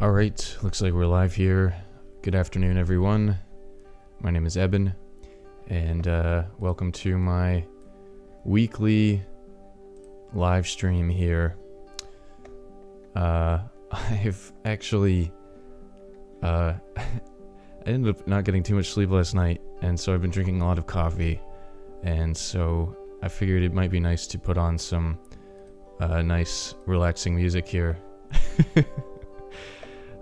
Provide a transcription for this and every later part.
Alright, looks like we're live here. Good afternoon, everyone. My name is Eben, and welcome to my weekly live stream here. I've actually, I ended up not getting too much sleep last night, and so I've been drinking a lot of coffee, and so I figured it might be nice to put on some nice, relaxing music here.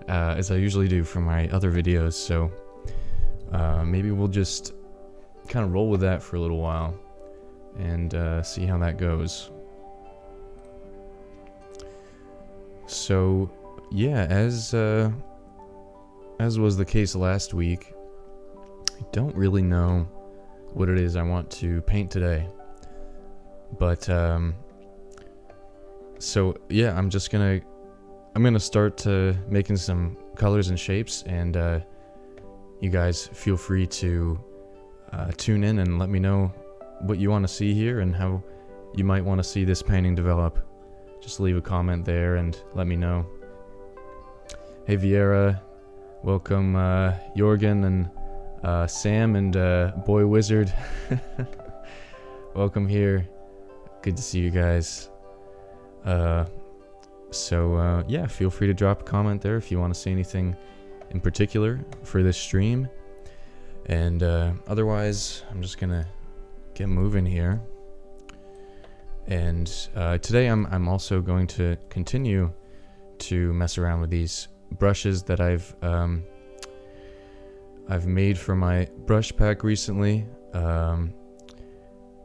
As I usually do for my other videos, so maybe we'll just kind of roll with that for a little while and see how that goes. So yeah, as was the case last week, I don't really know what it is I want to paint today, but so yeah, I'm gonna start making some colors and shapes, and you guys feel free to tune in and let me know what you want to see here and how you might want to see this painting develop. Just leave a comment there and let me know. Hey Vieira, welcome Jorgen and Sam and Boy Wizard. Welcome here. Good to see you guys. So yeah, feel free to drop a comment there if you want to see anything in particular for this stream. And otherwise, I'm just gonna get moving here. And today I'm also going to continue to mess around with these brushes that I've made for my brush pack recently.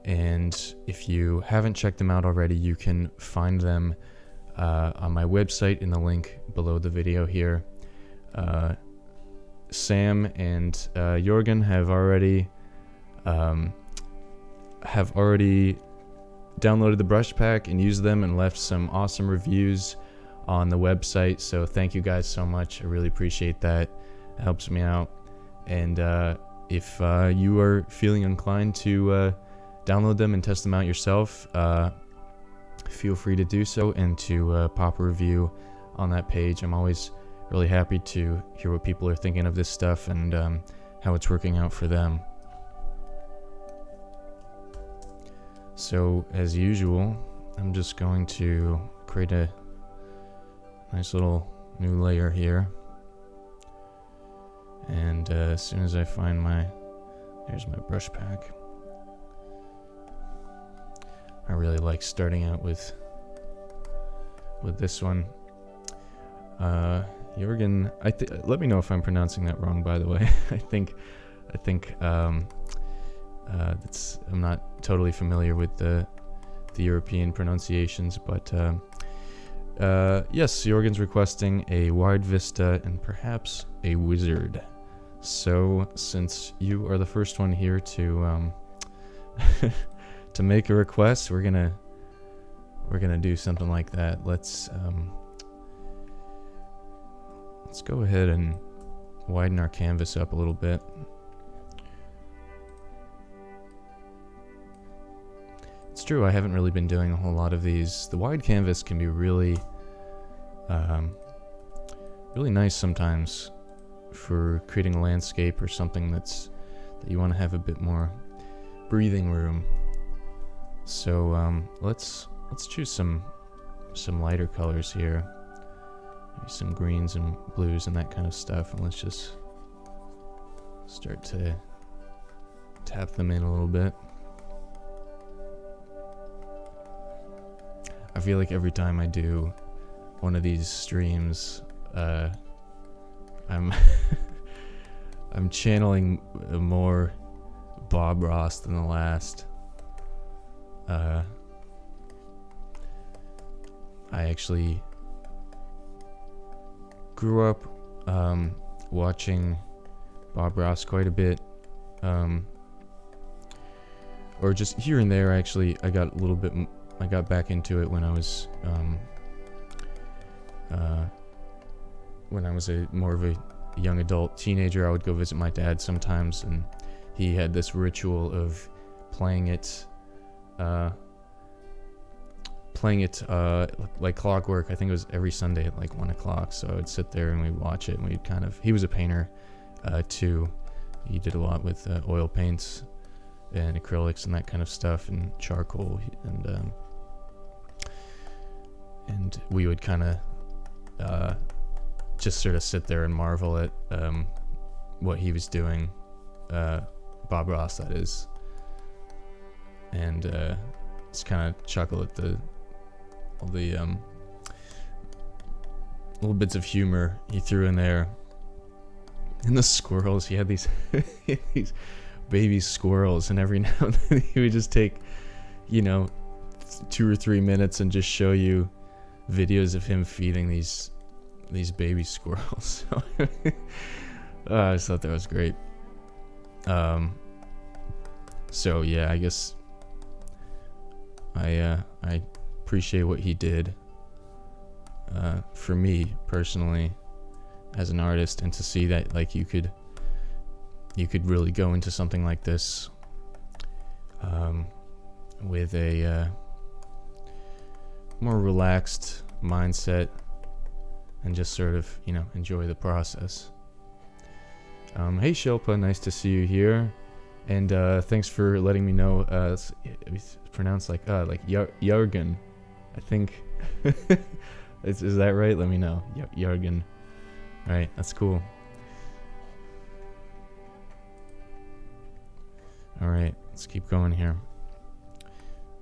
And if you haven't checked them out already, you can find them on my website in the link below the video here. Sam and Jorgen have already downloaded the brush pack and used them and left some awesome reviews on the website, so thank you guys so much. I really appreciate that. It helps me out. And if you are feeling inclined to download them and test them out yourself, feel free to do so and to pop a review on that page. I'm always really happy to hear what people are thinking of this stuff and how it's working out for them. So as usual, I'm just going to create a nice little new layer here, and as soon as I find there's my brush pack. I really like starting out with this one. Jorgen, let me know if I'm pronouncing that wrong, by the way. I think I'm not totally familiar with the European pronunciations, but yes, Jorgen's requesting a wide vista and perhaps a wizard. So since you are the first one here to to make a request, we're gonna do something like that. Let's go ahead and widen our canvas up a little bit. It's true, I haven't really been doing a whole lot of these. The wide canvas can be really really nice sometimes for creating a landscape or something that you want to have a bit more breathing room. So let's choose some lighter colors here, maybe some greens and blues and that kind of stuff, and let's just start to tap them in a little bit. I feel like every time I do one of these streams, I'm I'm channeling more Bob Ross than the last. I actually grew up watching Bob Ross quite a bit, or just here and there. Actually, I got back into it when I was more of a young adult teenager. I would go visit my dad sometimes, and he had this ritual of playing playing it like clockwork. I think it was every Sunday at like 1 o'clock. So I would sit there and we'd watch it, and we'd kind of. He was a painter too. He did a lot with oil paints and acrylics and that kind of stuff, and charcoal, and we would kind of just sort of sit there and marvel at what he was doing, Bob Ross, that is, and just kind of chuckle at all the little bits of humor he threw in there. And the squirrels, he had these these baby squirrels, and every now and then he would just take, 2 or 3 minutes and just show you videos of him feeding these baby squirrels. I just thought that was great. So yeah, I guess I appreciate what he did for me personally as an artist, and to see that like you could really go into something like this with a more relaxed mindset and just sort of enjoy the process. Hey Shilpa, nice to see you here, and thanks for letting me know. It's pronounced like Jürgen, I think. Is that right? Let me know. Jürgen. Right, that's cool. All right, let's keep going here.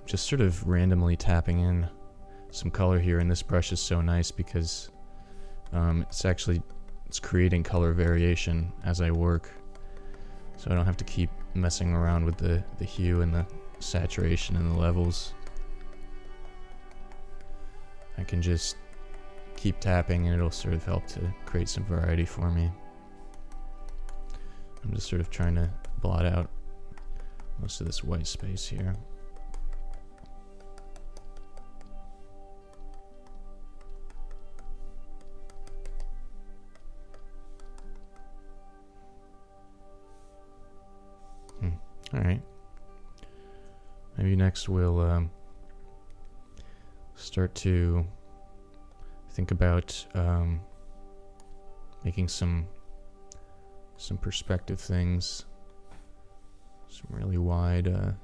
Just sort of randomly tapping in some color here, and this brush is so nice because it's creating color variation as I work, so I don't have to keep messing around with the hue and the saturation and the levels. I can just keep tapping and it'll sort of help to create some variety for me. I'm just sort of trying to blot out most of this white space here. All right. Maybe next we'll start to think about making some perspective things, some really wide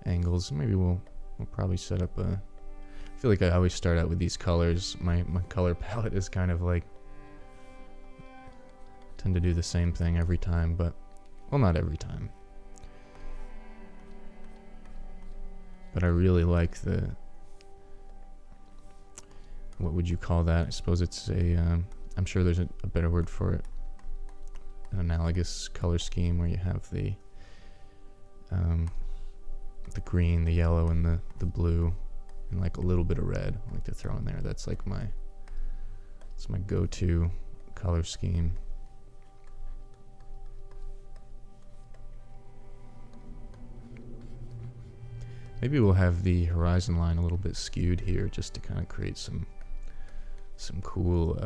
angles. Maybe we'll probably set up I feel like I always start out with these colors. My color palette is kind of like, tend to do the same thing every time, but well, not every time. But I really like what would you call that? I suppose it's I'm sure there's a better word for it. An analogous color scheme where you have the green, the yellow, and the blue, and like a little bit of red I like to throw in there. That's like my go-to color scheme. Maybe we'll have the horizon line a little bit skewed here, just to kind of create some cool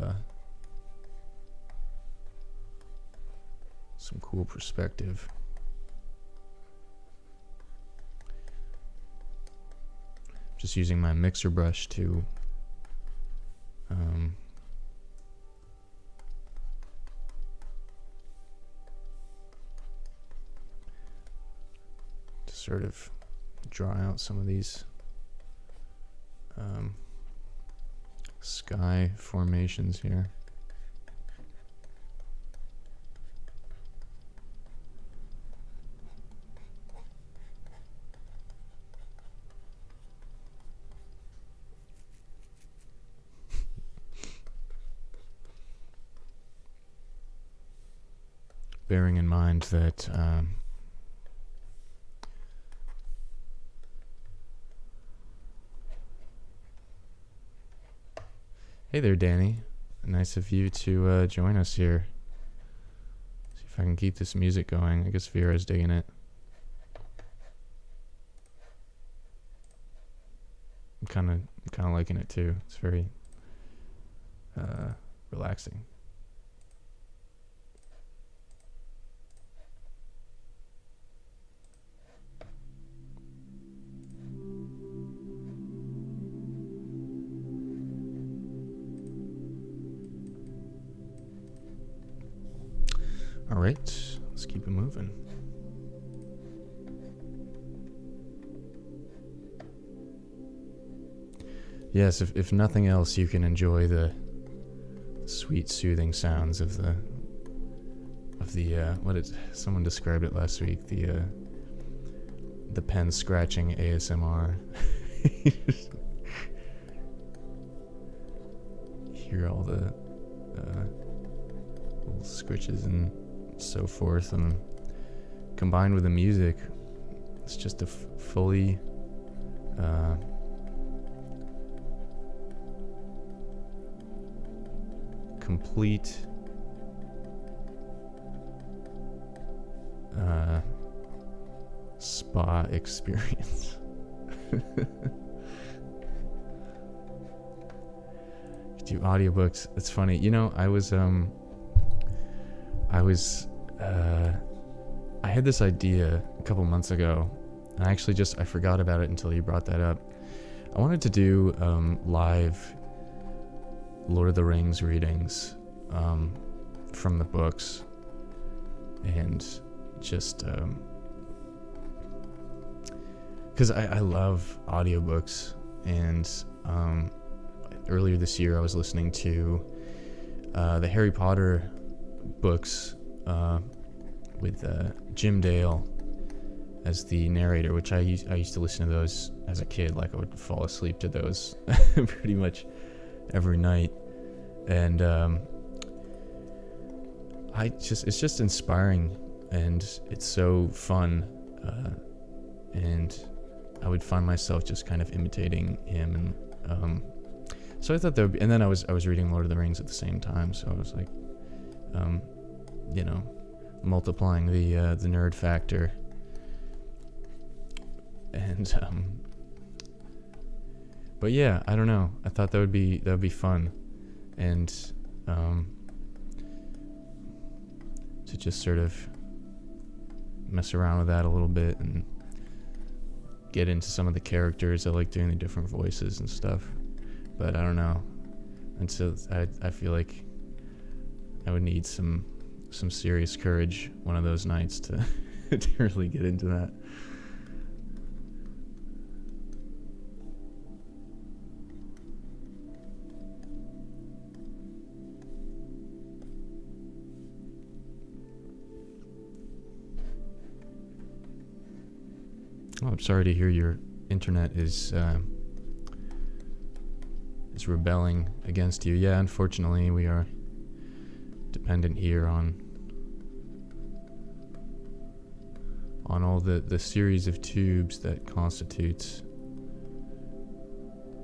perspective. Just using my mixer brush to sort of draw out some of these sky formations here. Bearing in mind that hey there, Danny. Nice of you to join us here. See if I can keep this music going. I guess Vera's digging it. I'm kind of liking it too. It's very relaxing. All right, let's keep it moving. Yes, if nothing else, you can enjoy the sweet, soothing sounds of the someone described it last week, the pen scratching ASMR. Hear all the little scritches and so forth, and combined with the music, it's just a fully complete spa experience. Do audiobooks. It's funny, I had this idea a couple months ago, and I forgot about it until you brought that up. I wanted to do live Lord of the Rings readings from the books, and just because I love audiobooks, and earlier this year I was listening to the Harry Potter books with Jim Dale as the narrator, which I used to listen to those as a kid. Like, I would fall asleep to those pretty much every night, and it's just inspiring, and it's so fun, and I would find myself just kind of imitating him, and so I thought that would be, and then I was reading Lord of the Rings at the same time, so I was like, multiplying the nerd factor, and but yeah, I don't know. I thought that would be fun, and to just sort of mess around with that a little bit and get into some of the characters. I like doing the different voices and stuff, but I don't know. And so I feel like I would need some serious courage one of those nights to to really get into that. Oh, I'm sorry to hear your internet is rebelling against you. Yeah, unfortunately, we are dependent here on all the series of tubes that constitutes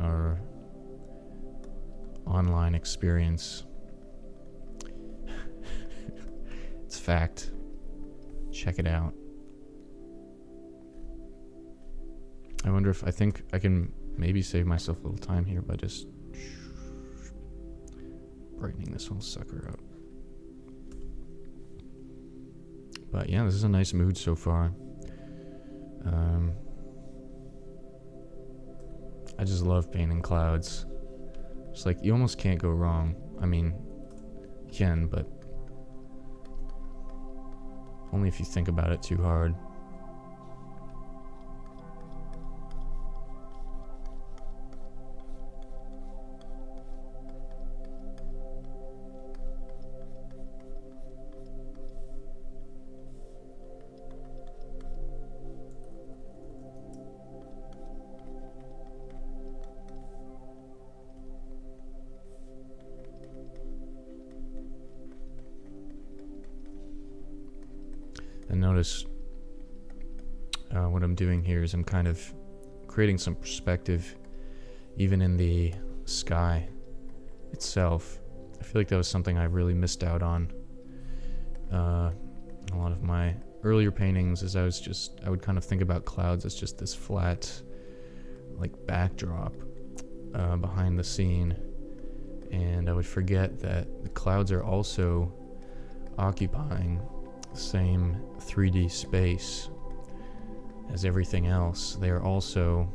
our online experience. It's fact. Check it out. I think I can maybe save myself a little time here by just brightening this whole sucker up. But yeah, this is a nice mood so far. I just love painting clouds. It's like, you almost can't go wrong. I mean, you can, but only if you think about it too hard. And notice what I'm doing here is I'm kind of creating some perspective even in the sky itself. I feel like that was something I really missed out on. A lot of my earlier paintings, as I would kind of think about clouds as just this flat, like, backdrop behind the scene, and I would forget that the clouds are also occupying the same 3D space as everything else. They are also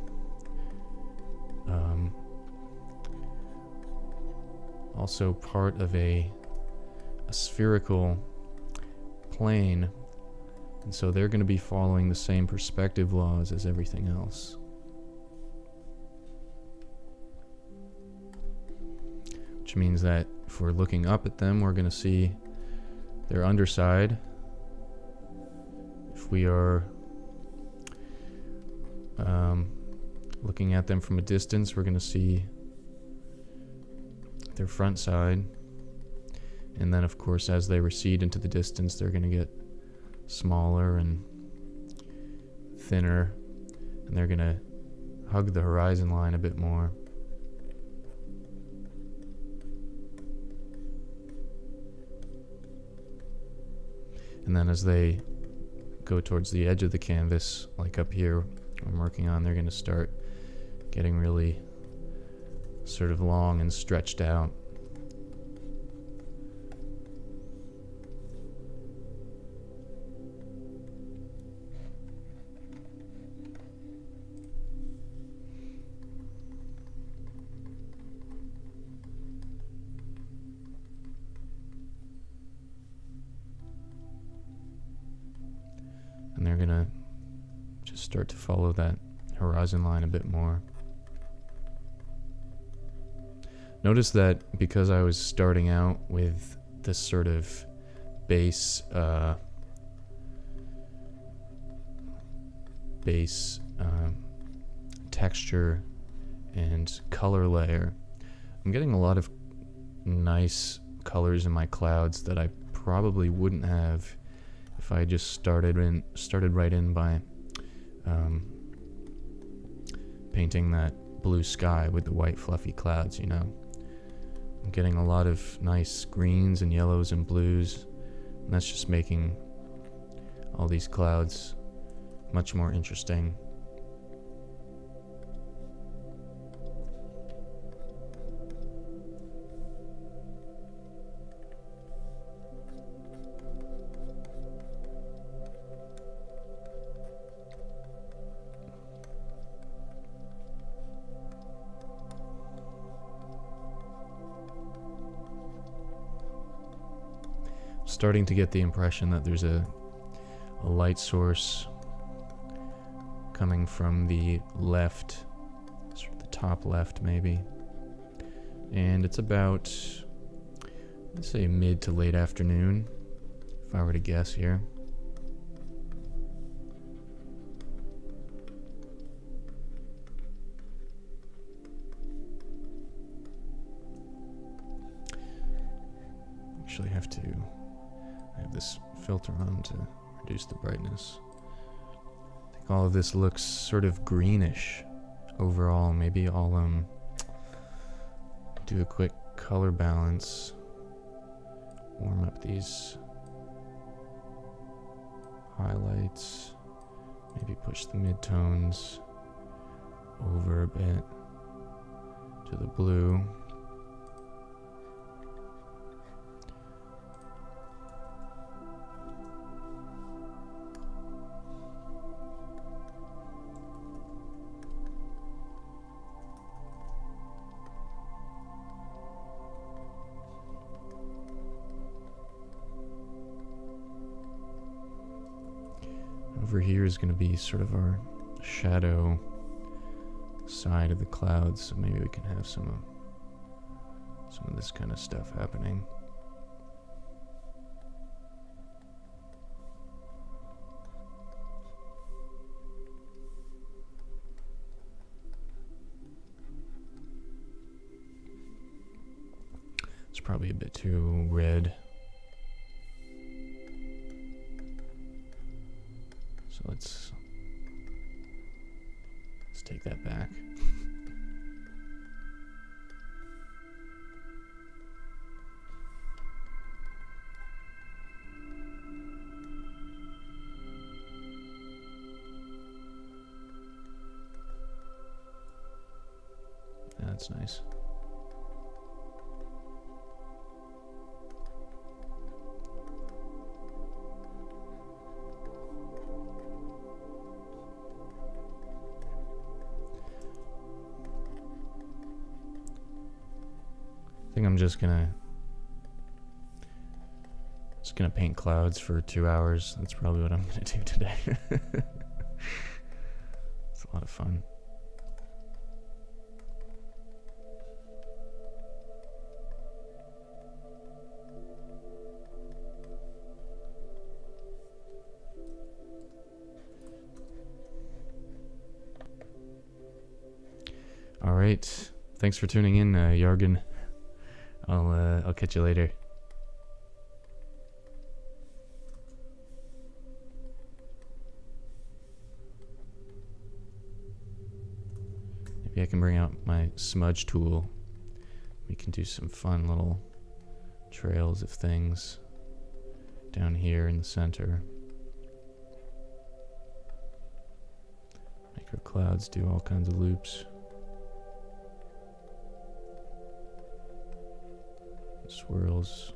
part of a spherical plane, and so they're going to be following the same perspective laws as everything else. Which means that if we're looking up at them, we're going to see their underside. If we are looking at them from a distance, we're going to see their front side. And then, of course, as they recede into the distance, they're going to get smaller and thinner, and they're going to hug the horizon line a bit more. And then as they go towards the edge of the canvas, like up here I'm working on, they're going to start getting really sort of long and stretched out. And they're gonna just start to follow that horizon line a bit more. Notice that because I was starting out with this sort of base texture and color layer, I'm getting a lot of nice colors in my clouds that I probably wouldn't have if I just started right in by painting that blue sky with the white fluffy clouds, you know. I'm getting a lot of nice greens and yellows and blues, and that's just making all these clouds much more interesting. Starting to get the impression that there's a light source coming from the left, sort of the top left maybe, and it's about, let's say, mid to late afternoon, if I were to guess here. Actually have to have this filter on to reduce the brightness. I think all of this looks sort of greenish overall. Maybe I'll do a quick color balance, warm up these highlights, maybe push the midtones over a bit to the blue. Over here is going to be sort of our shadow side of the clouds, so maybe we can have some of this kind of stuff happening. It's probably a bit too red. So let's take that back. That's nice. I think I'm just gonna gonna paint clouds for 2 hours. That's probably what I'm gonna do today. It's a lot of fun. All right. Thanks for tuning in, Jargon. I'll catch you later. Maybe I can bring out my smudge tool. We can do some fun little trails of things down here in the center. Make our clouds do all kinds of loops. Swirls.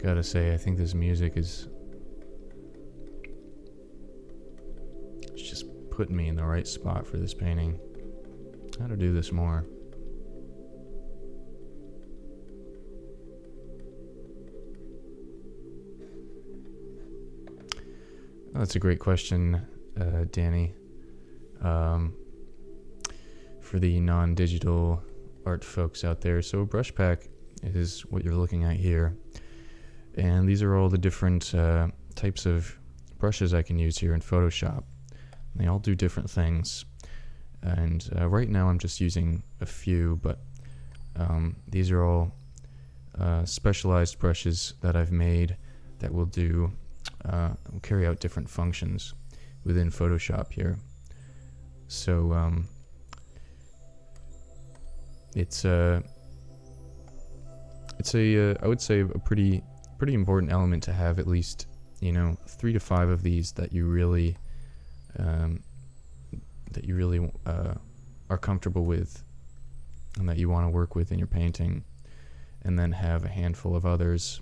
Gotta say, I think this music is it's just putting me in the right spot for this painting. How to do this more. Oh, that's a great question, Danny. For the non-digital art folks out there, so a brush pack is what you're looking at here. And these are all the different types of brushes I can use here in Photoshop. They all do different things. And right now I'm just using a few, but these are all specialized brushes that I've made that will do will carry out different functions within Photoshop here. So it's a I would say a pretty important element to have at least, 3 to 5 of these that you really are comfortable with and that you want to work with in your painting, and then have a handful of others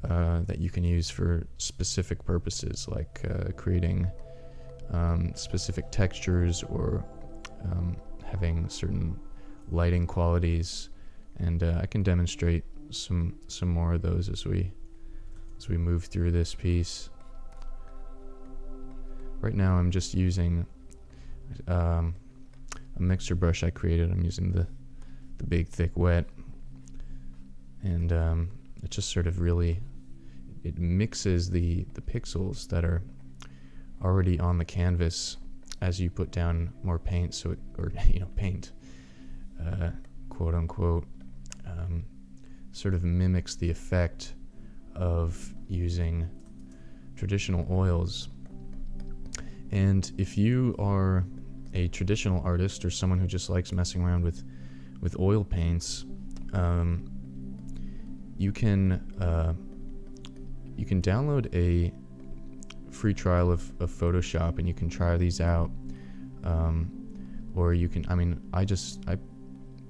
that you can use for specific purposes, like creating specific textures or having certain lighting qualities. And I can demonstrate some more of those as we move through this piece. Right now I'm just using a mixer brush I created. I'm using the big thick wet, and it just sort of really it mixes the pixels that are already on the canvas as you put down more paint, so paint quote unquote, sort of mimics the effect of using traditional oils. And if you are a traditional artist or someone who just likes messing around with oil paints, you can download a free trial of Photoshop, and you can try these out. Or you can,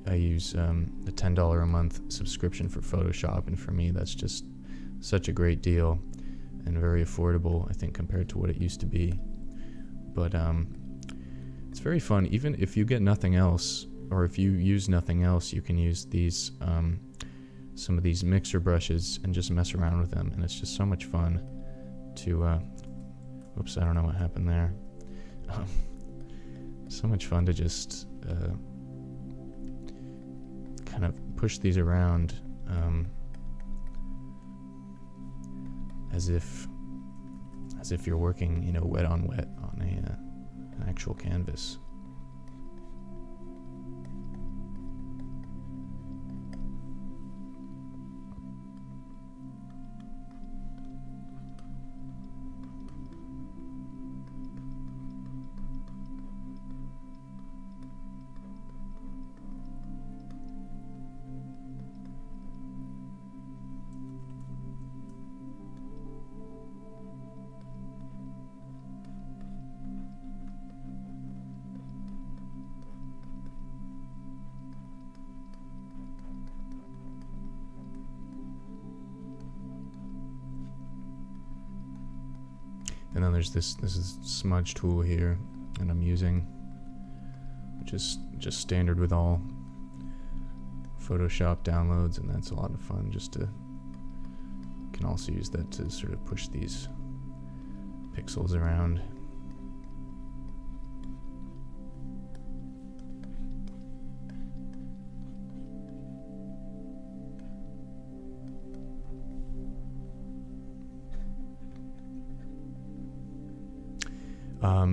I use the $10 a month subscription for Photoshop, and for me that's just such a great deal and very affordable, I think, compared to what it used to be. But it's very fun. Even if you get nothing else, or if you use nothing else, you can use these some of these mixer brushes and just mess around with them, and it's just so much fun to oops, I don't know what happened there. So much fun to just kind of push these around as if you're working, wet on wet on an actual canvas. And then there's this is smudge tool here that I'm using, which is just standard with all Photoshop downloads, and that's a lot of fun. Can also use that to sort of push these pixels around.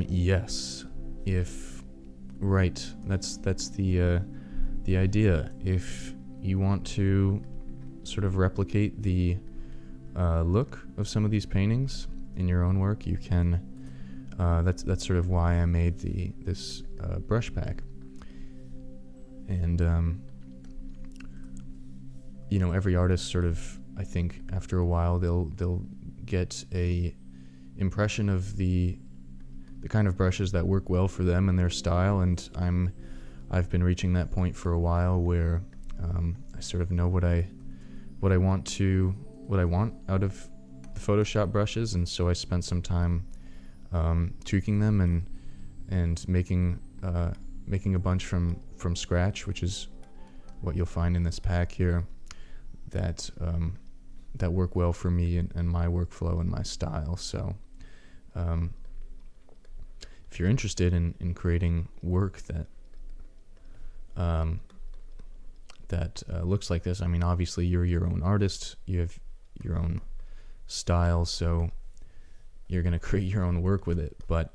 Yes, that's the idea. If you want to sort of replicate the look of some of these paintings in your own work, you can. That's sort of why I made this brush pack. And every artist sort of, I think after a while they'll get a impression of the kind of brushes that work well for them and their style, and I've been reaching that point for a while where I sort of know what I want out of the Photoshop brushes, and so I spent some time tweaking them and making a bunch from scratch, which is what you'll find in this pack here, that work well for me and my workflow and my style. So if you're interested in creating work that looks like this, I mean, obviously you're your own artist, you have your own style, so you're gonna create your own work with it. But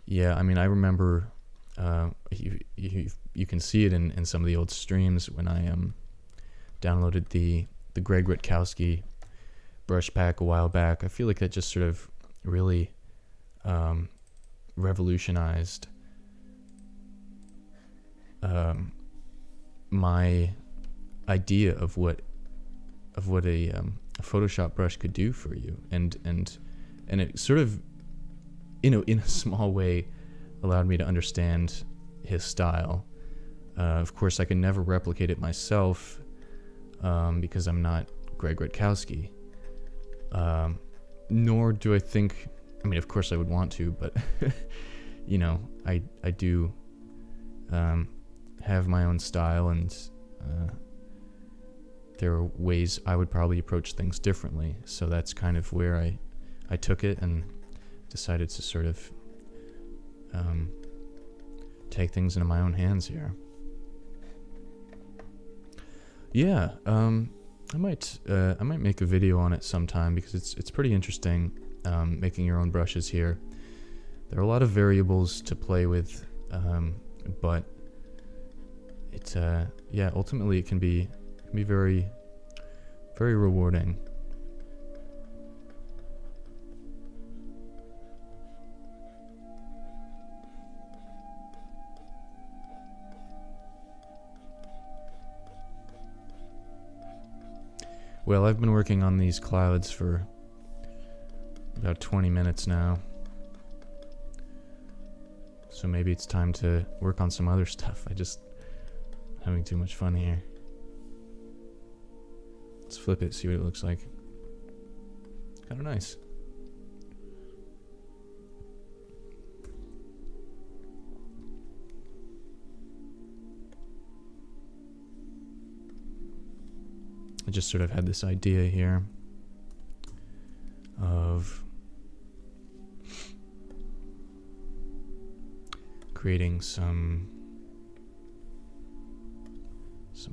yeah, I mean, I remember you can see it in some of the old streams when I downloaded the Greg Rutkowski brush pack a while back. I feel like that just sort of really revolutionized my idea of what a Photoshop brush could do for you, and it sort of, in a small way, allowed me to understand his style. Of course, I can never replicate it myself because I'm not Greg Rutkowski. Nor do I think. I mean, of course, I would want to, but I do have my own style, and there are ways I would probably approach things differently. So that's kind of where I took it and decided to sort of take things into my own hands here. Yeah, I might make a video on it sometime, because it's pretty interesting, making your own brushes here. There are a lot of variables to play with, but it ultimately it can be very, very rewarding. Well, I've been working on these clouds for about 20 minutes now, so maybe it's time to work on some other stuff. I'm having too much fun here. Let's flip it, see what it looks like. Kind of nice. I just sort of had this idea here of creating some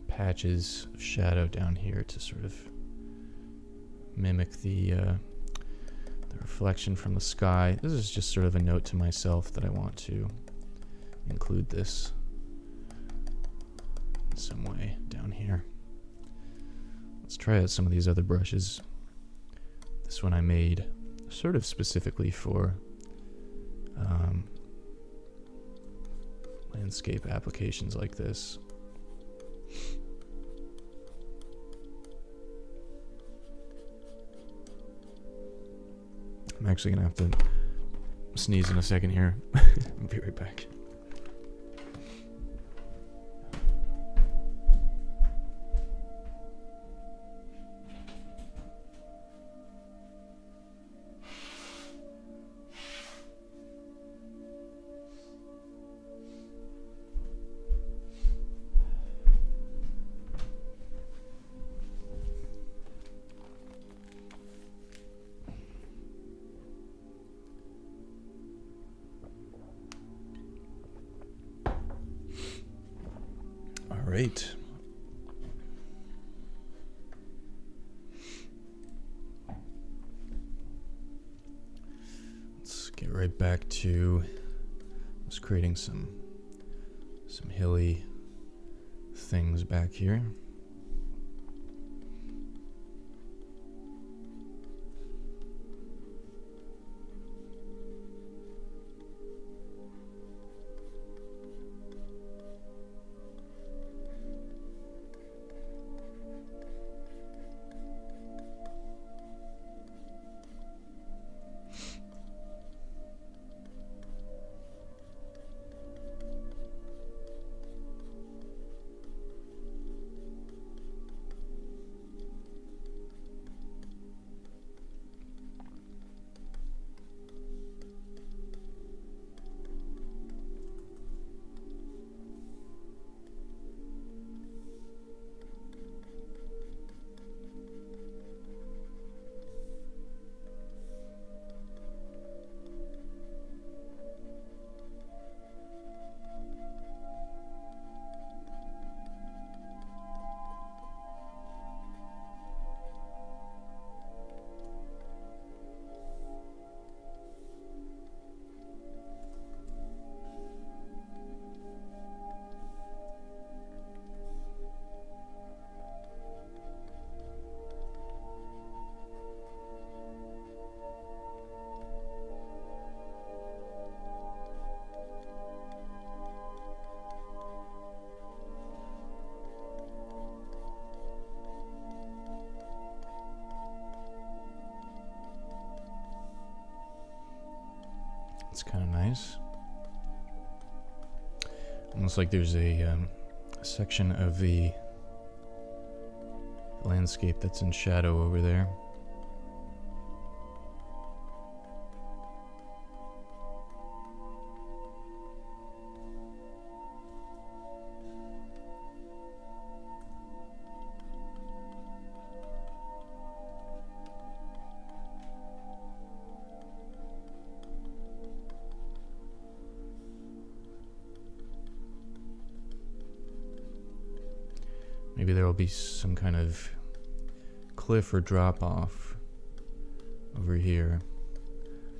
patches of shadow down here to sort of mimic the reflection from the sky. This is just sort of a note to myself that I want to include this in some way down here. Let's try out some of these other brushes. This one I made sort of specifically for landscape applications like this. I'm actually gonna have to sneeze in a second here. I'll be right back. right. Let's get right back to just creating some hilly things back here. It's kind of nice. Almost like there's a section of the landscape that's in shadow over there. Maybe there will be some kind of cliff or drop off over here.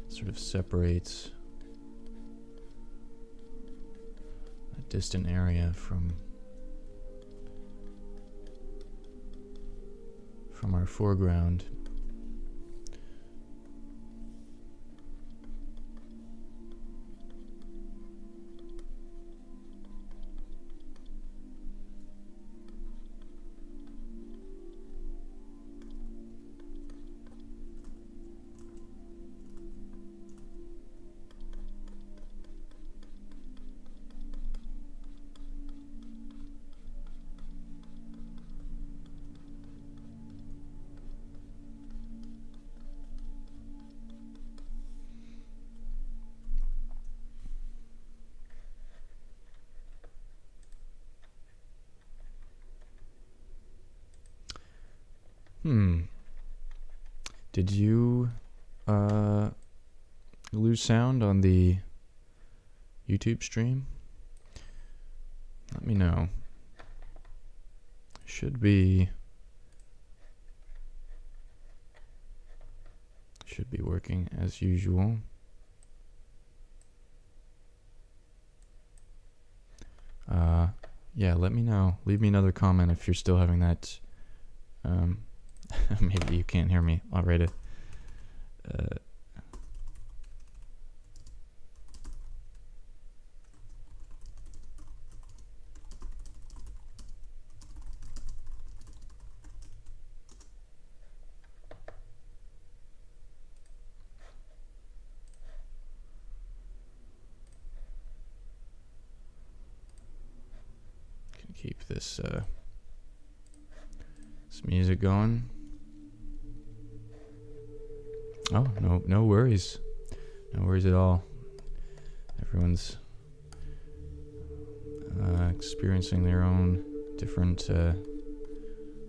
Sort of separates a distant area from our foreground. Did you lose sound on the YouTube stream? Let me know. Should be working as usual. Yeah, let me know. Leave me another comment if you're still having that. Maybe you can't hear me. I'll write it. Can keep this music going. Oh, no worries. No worries at all. Everyone's experiencing their own different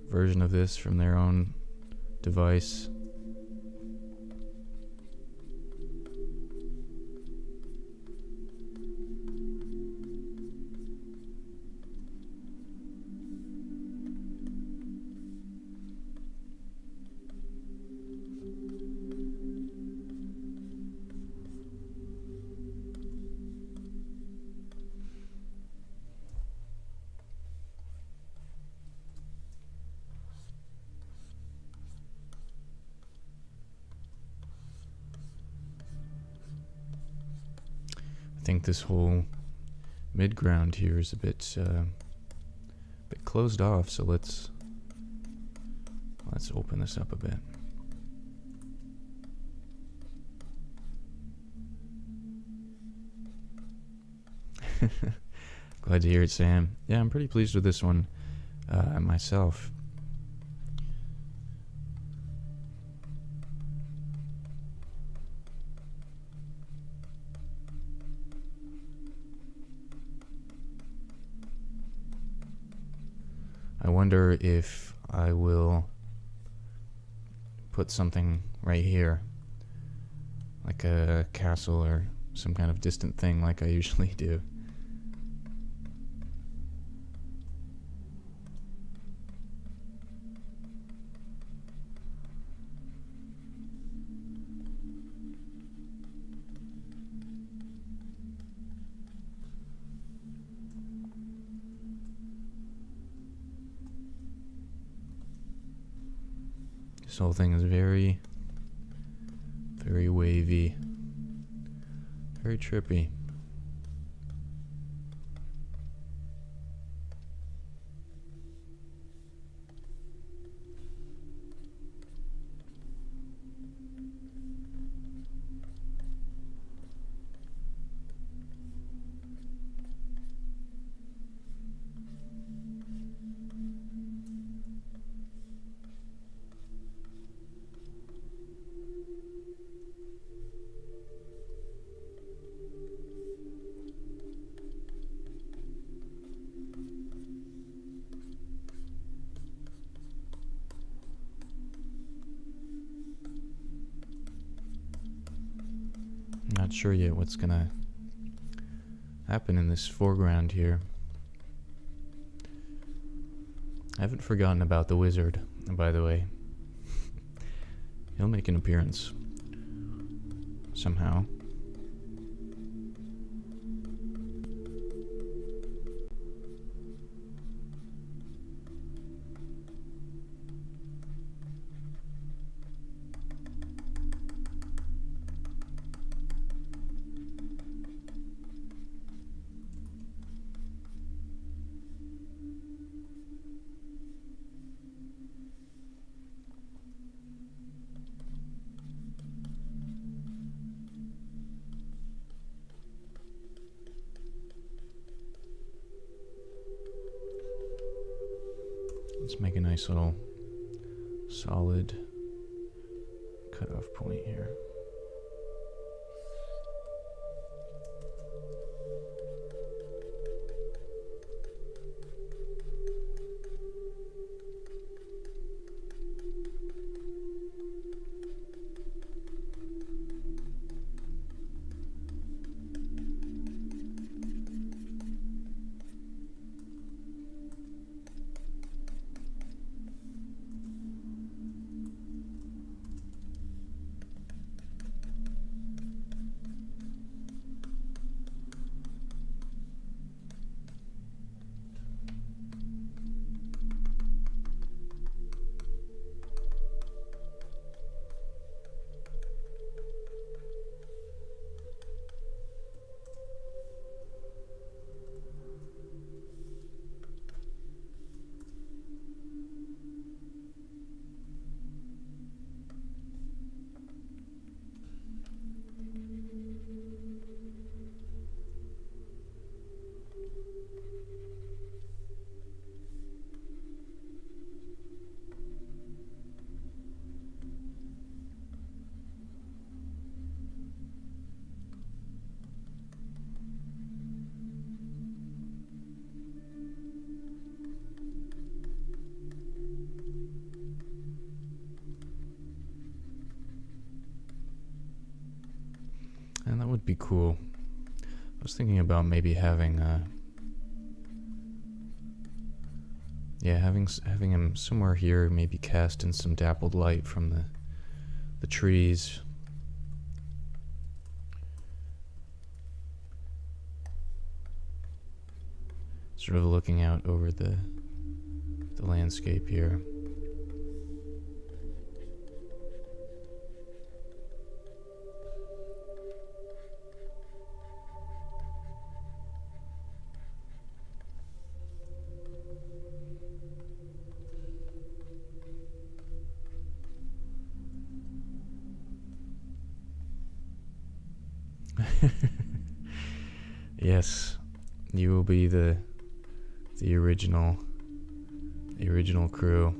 version of this from their own device. think this whole mid-ground here is a bit closed off, so let's open this up a bit. Glad to hear it, Sam. Yeah, I'm pretty pleased with this one myself. I wonder if I will put something right here, like a castle or some kind of distant thing like I usually do. This whole thing is very, very wavy, very trippy. Not sure yet what's gonna happen in this foreground here. I haven't forgotten about the wizard, by the way. He'll make an appearance somehow. Let's make a nice little solid cutoff point here. And that would be cool. I was thinking about maybe having having him somewhere here, maybe cast in some dappled light from the trees. Sort of looking out over the landscape here. Yes, you will be the original crew.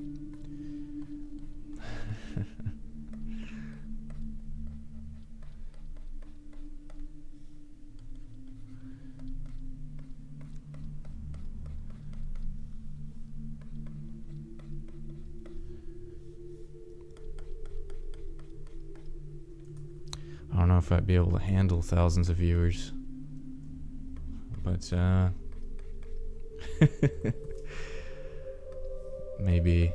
I don't know if I'd be able to handle thousands of viewers, but maybe.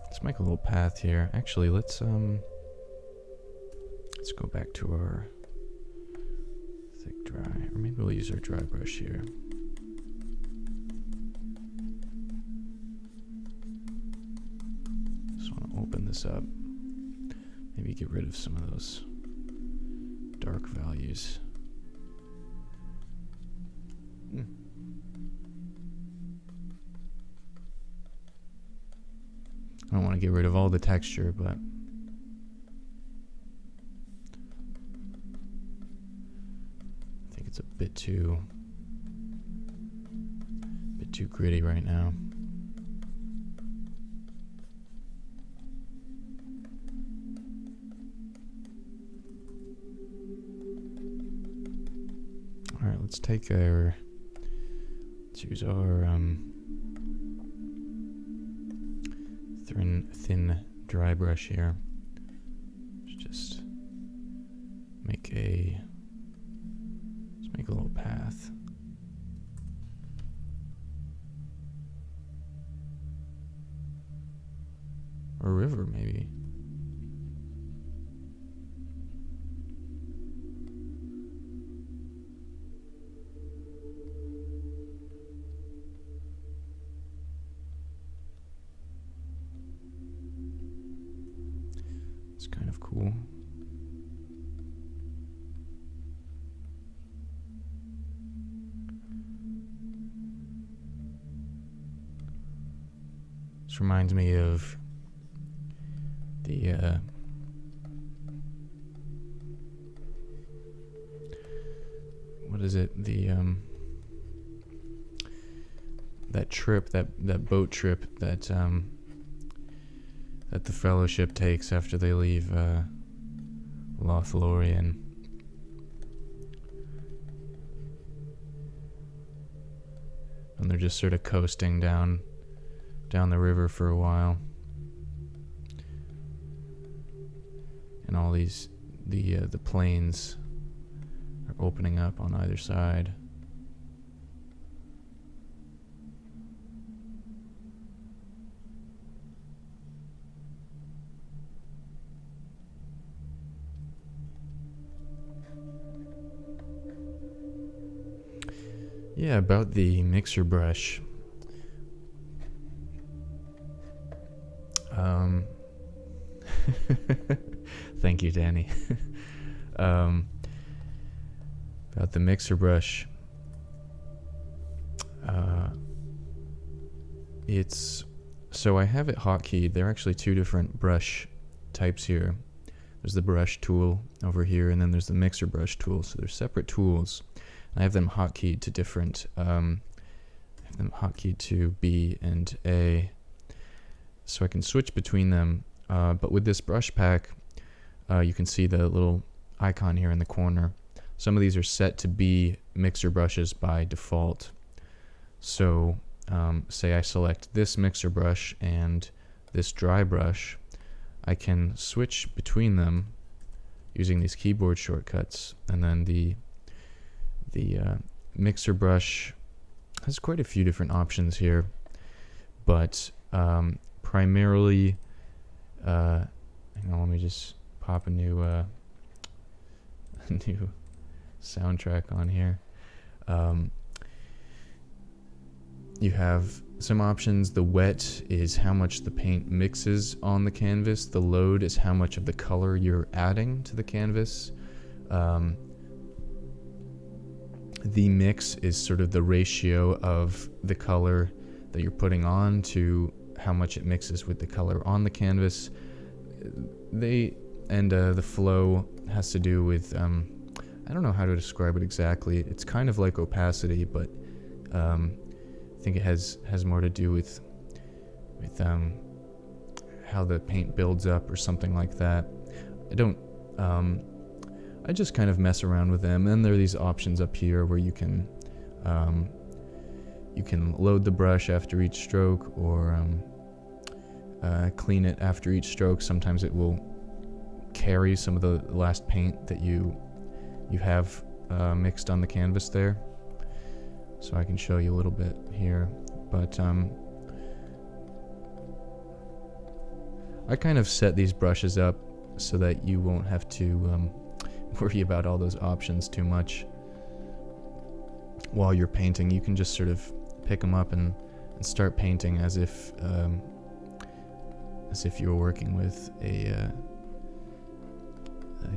Let's make a little path here. Actually, let's go back to our thick dry, or maybe we'll use our dry brush here. Just want to open this up. Maybe get rid of some of those dark values. I don't want to get rid of all the texture, but I think it's a bit too gritty right now. All right, let's use our thin dry brush here. Just let's make a little path. Or a river, maybe. It's kind of cool. This reminds me of the what is it? The that trip, that boat trip that the Fellowship takes after they leave Lothlorien. And they're just sort of coasting down the river for a while. And all these the plains are opening up on either side. Yeah, about the mixer brush. Thank you, Danny. About the mixer brush. So I have it hotkeyed. There are actually two different brush types here. There's the brush tool over here, and then there's the mixer brush tool. So they're separate tools. I have them hotkeyed to different. I have them hotkeyed to B and A, so I can switch between them. But with this brush pack, you can see the little icon here in the corner. Some of these are set to be mixer brushes by default. So say I select this mixer brush and this dry brush, I can switch between them using these keyboard shortcuts. And then the mixer brush has quite a few different options here, but primarily, hang on, let me just pop a new new soundtrack on here. You have some options. The wet is how much the paint mixes on the canvas. The load is how much of the color you're adding to the canvas. The mix is sort of the ratio of the color that you're putting on to how much it mixes with the color on the canvas. the flow has to do with I don't know how to describe it exactly. It's kind of like opacity, but I think it has more to do with how the paint builds up or something like that. I just kind of mess around with them, and there are these options up here where you can load the brush after each stroke, or clean it after each stroke. Sometimes it will carry some of the last paint that you have mixed on the canvas there. So I can show you a little bit here, but I kind of set these brushes up so that you won't have to worry about all those options too much while you're painting. You can just sort of pick them up and start painting as if you were working with a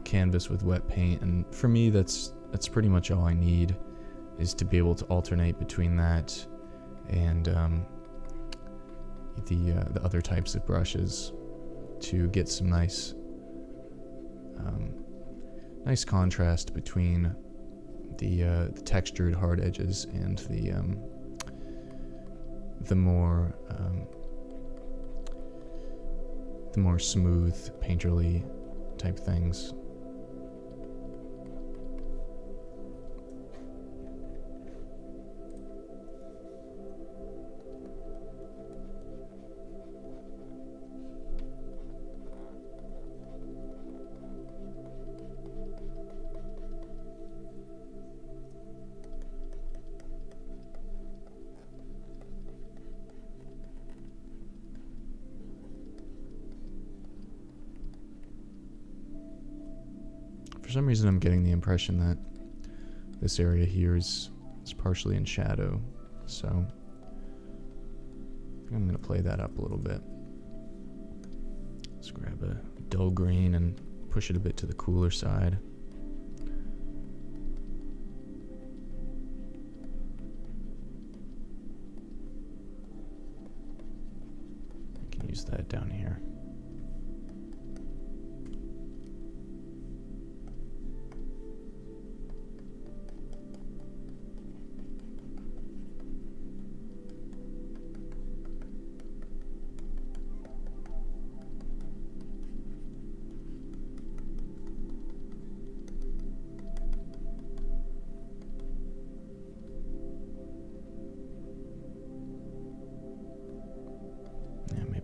canvas with wet paint. And for me, that's pretty much all I need, is to be able to alternate between that and the other types of brushes to get some nice contrast between the textured hard edges and the more smooth painterly type things. For some reason, I'm getting the impression that this area here is partially in shadow, so I think I'm going to play that up a little bit. Let's grab a dull green and push it a bit to the cooler side. I can use that down here.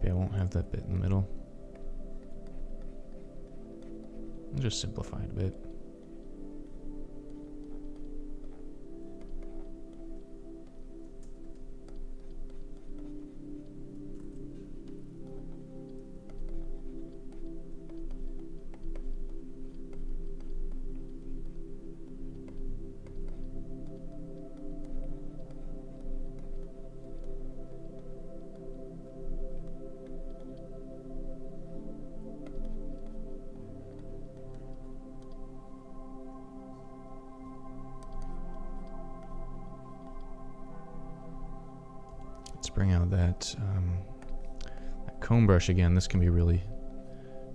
I won't have that bit in the middle. I'll just simplify it a bit. Bring out that comb brush again. This can be really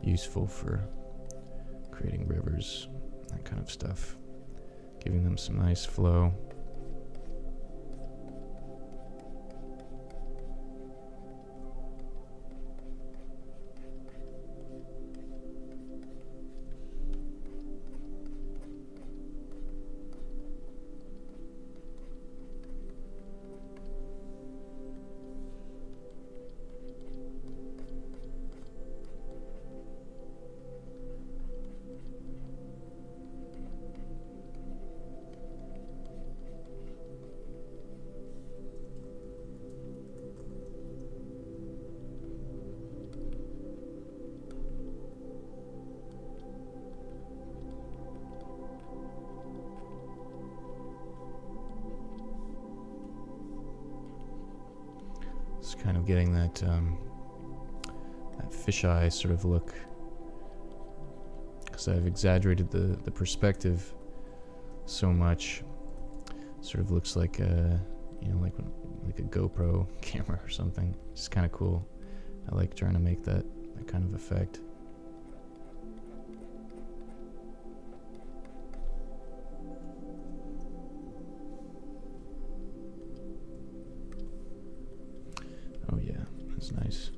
useful for creating rivers, that kind of stuff, giving them some nice flow. It's kind of getting that that fisheye sort of look, because I've exaggerated the perspective so much. It sort of looks like a like a GoPro camera or something. It's kind of cool. I like trying to make that kind of effect. That's nice.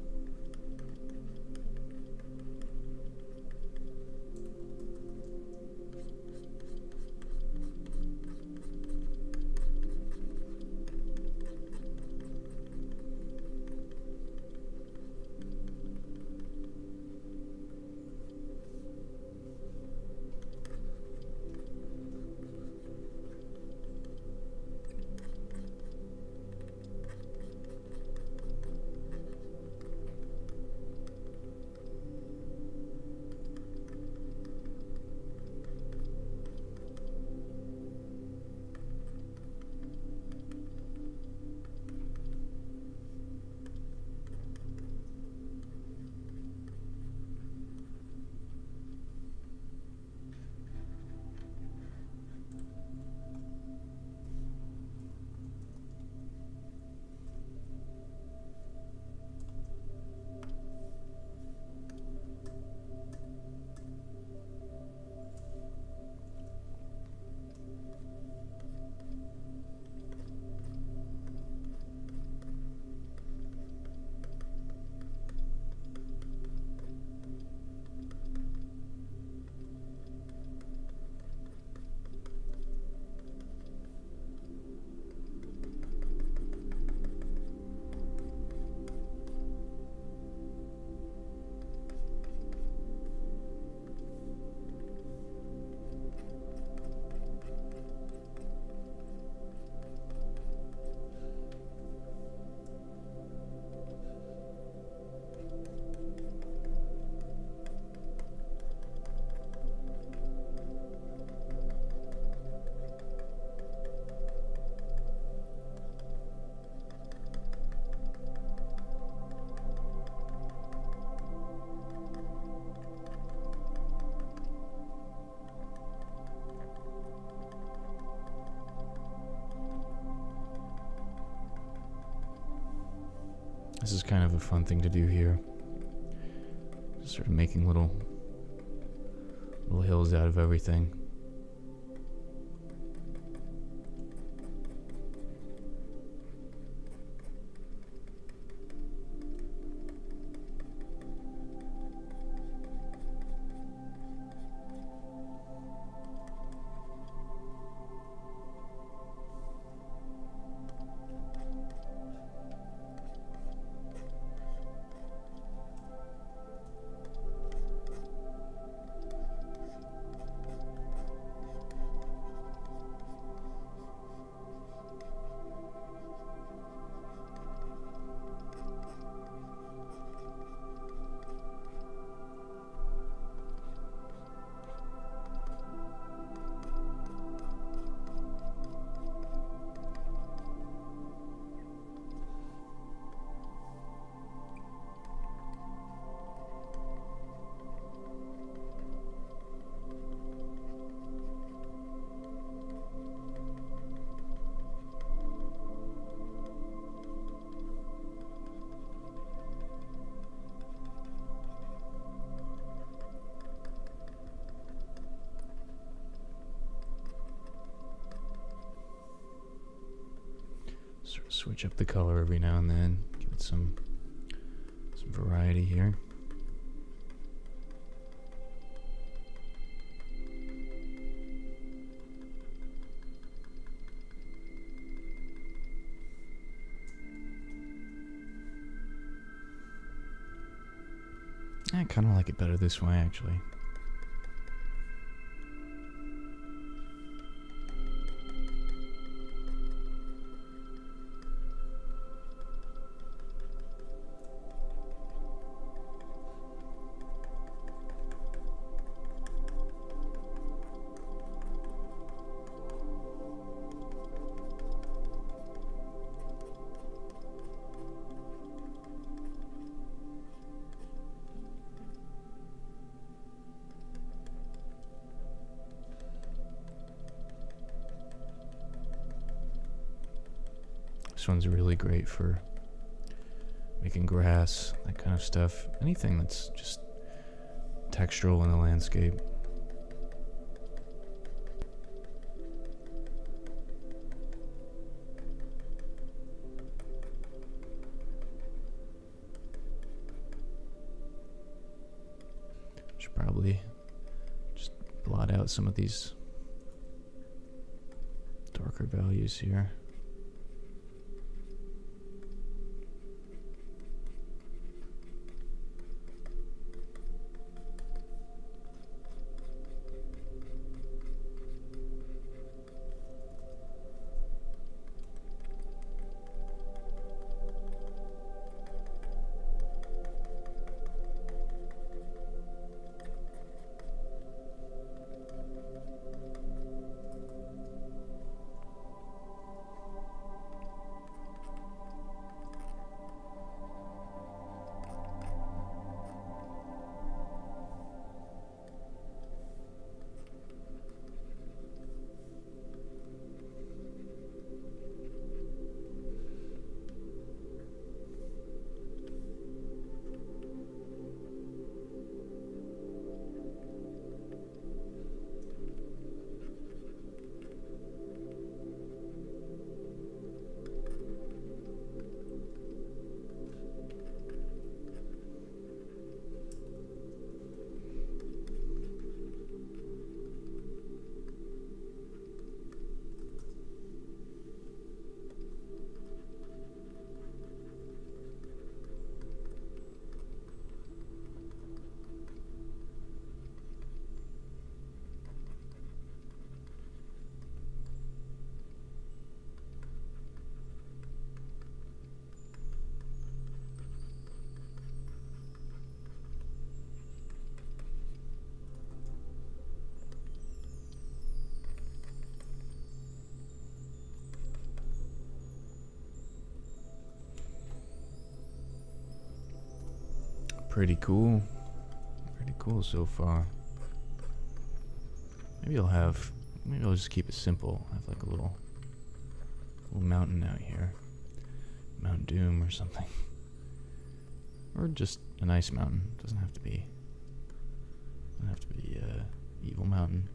This is kind of a fun thing to do here. Just sort of making little hills out of everything. Sort of switch up the color every now and then, give it some variety here. I kind of like it better this way, actually. This one's really great for making grass, that kind of stuff. Anything that's just textural in the landscape. Should probably just blot out some of these darker values here. Pretty cool. Pretty cool so far. Maybe I'll just keep it simple. Have like a little mountain out here. Mount Doom or something. Or just a nice mountain. Doesn't have to be Evil Mountain.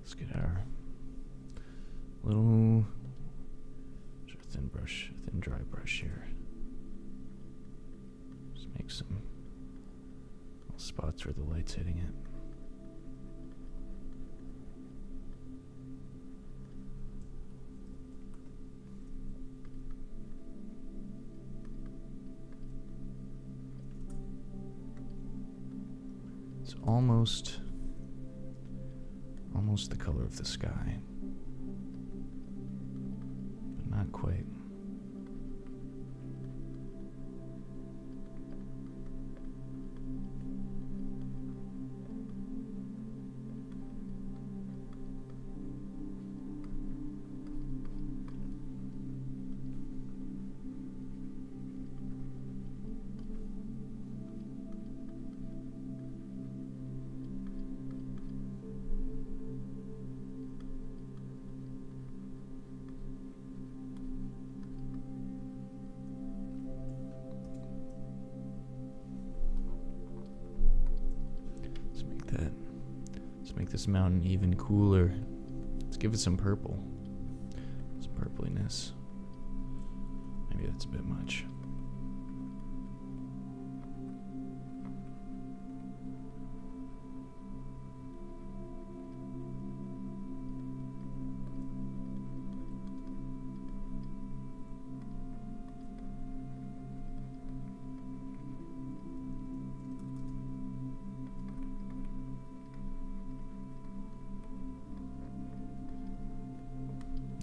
Let's get our little thin dry brush here. Just make some little spots where the light's hitting it. It's almost the color of the sky, but not quite. Let's make this mountain even cooler. Let's give it some purple. Some purpliness. Maybe that's a bit much.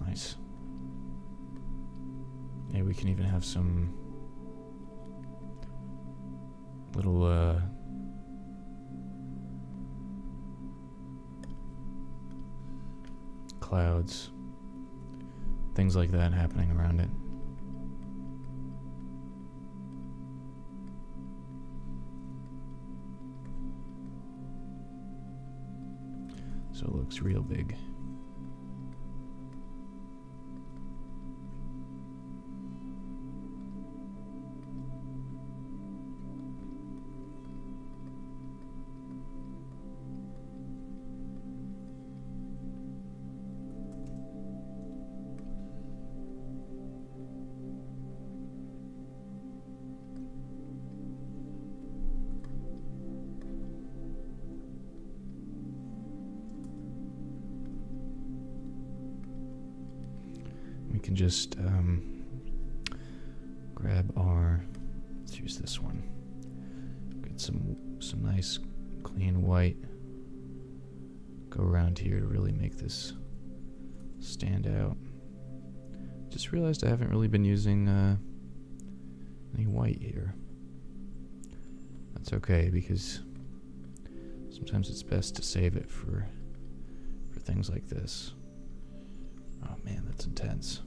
Nice. Yeah, we can even have some little clouds, things like that happening around it. So it looks real big. can just grab our, let's use this one. Get some nice clean white. Go around here to really make this stand out. Just realized I haven't really been using any white here. That's okay, because sometimes it's best to save it for things like this. Oh man, that's intense.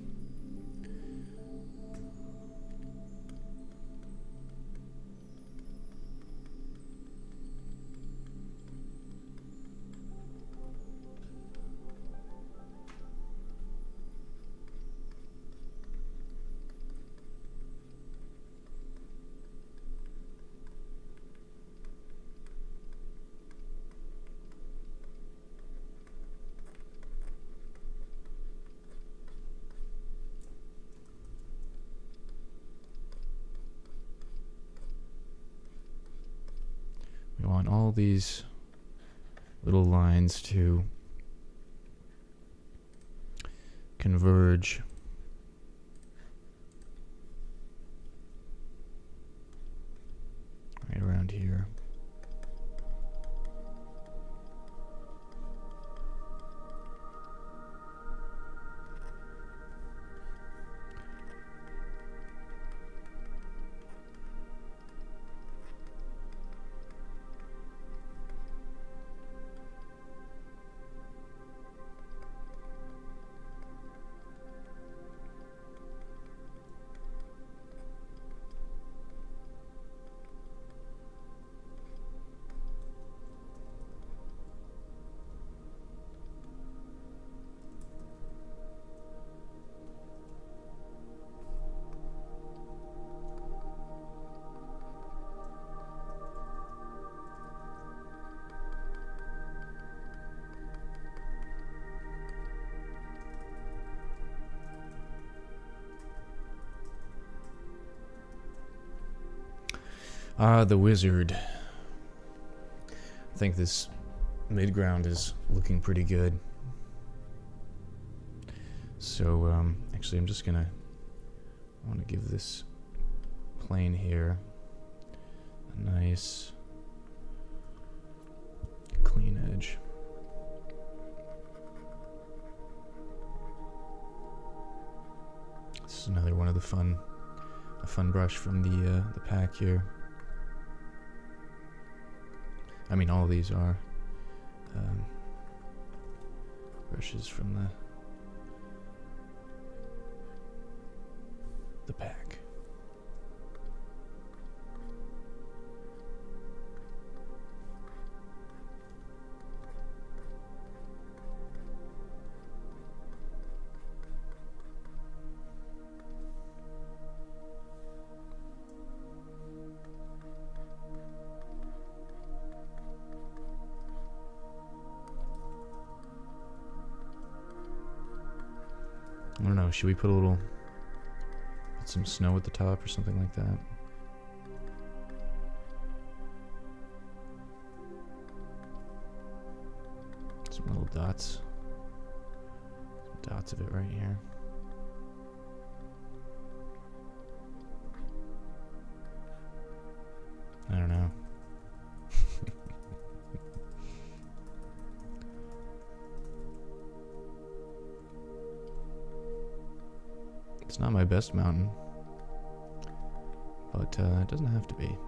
We want all these little lines to converge. Right around here. Ah, the wizard. I think this mid-ground is looking pretty good. So, actually I'm just gonna, I want to give this plane here a nice clean edge. This is another one of a fun brush from the pack here. I mean, all of these are brushes from the pack. I don't know, should we put some snow at the top or something like that? Some little dots. Some dots of it right here. I don't know. It's not my best mountain, but it doesn't have to be.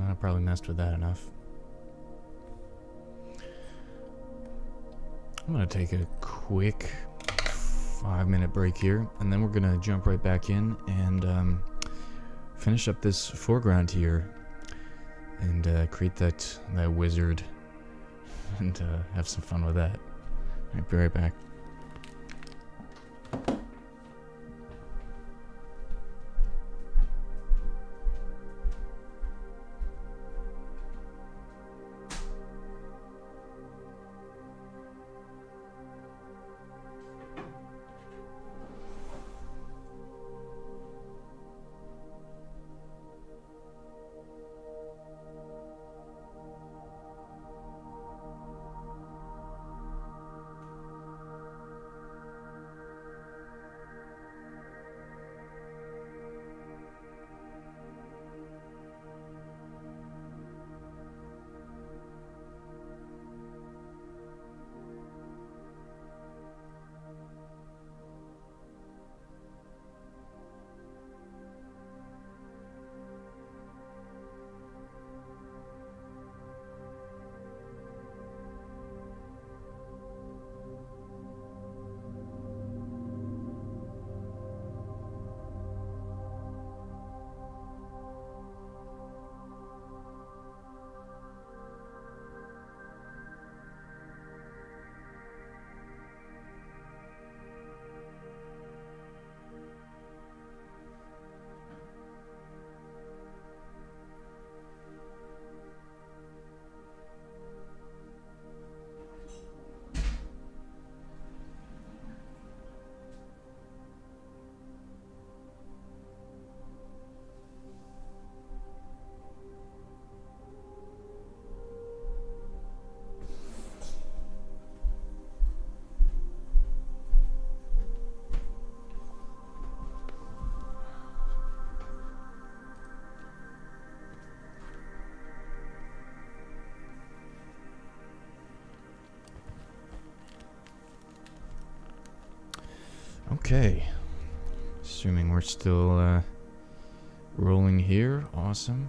I probably messed with that enough. I'm gonna take a quick 5-minute break here, and then we're gonna jump right back in and finish up this foreground here and create that wizard and have some fun with that. Alright, be right back. Okay, assuming we're still rolling here. Awesome.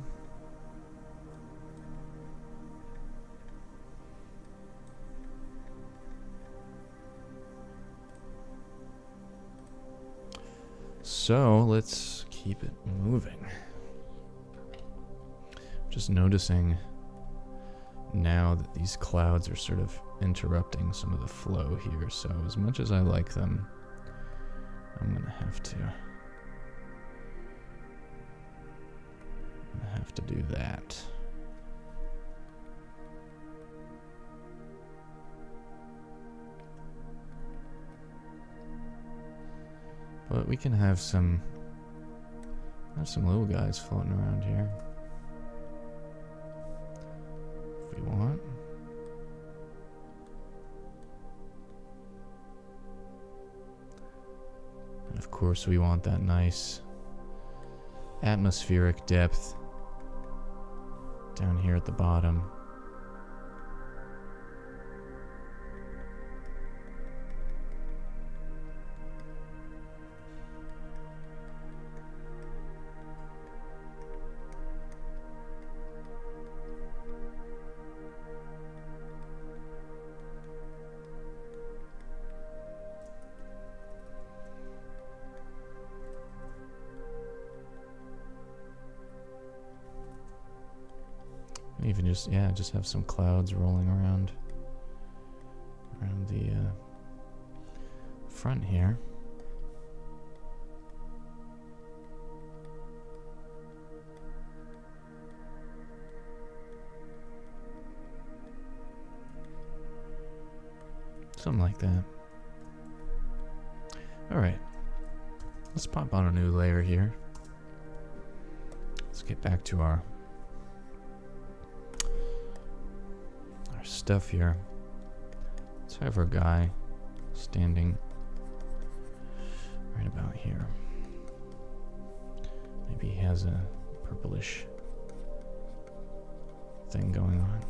So let's keep it moving. Just noticing now that these clouds are sort of interrupting some of the flow here, so as much as I like them, I'm gonna have to do that. But we can have some little guys floating around here if we want. And of course we want that nice atmospheric depth down here at the bottom. Even just have some clouds rolling around the front here. Something like that. Alright. Let's pop on a new layer here. Let's get back to our stuff here. Let's have our guy standing right about here. Maybe he has a purplish thing going on.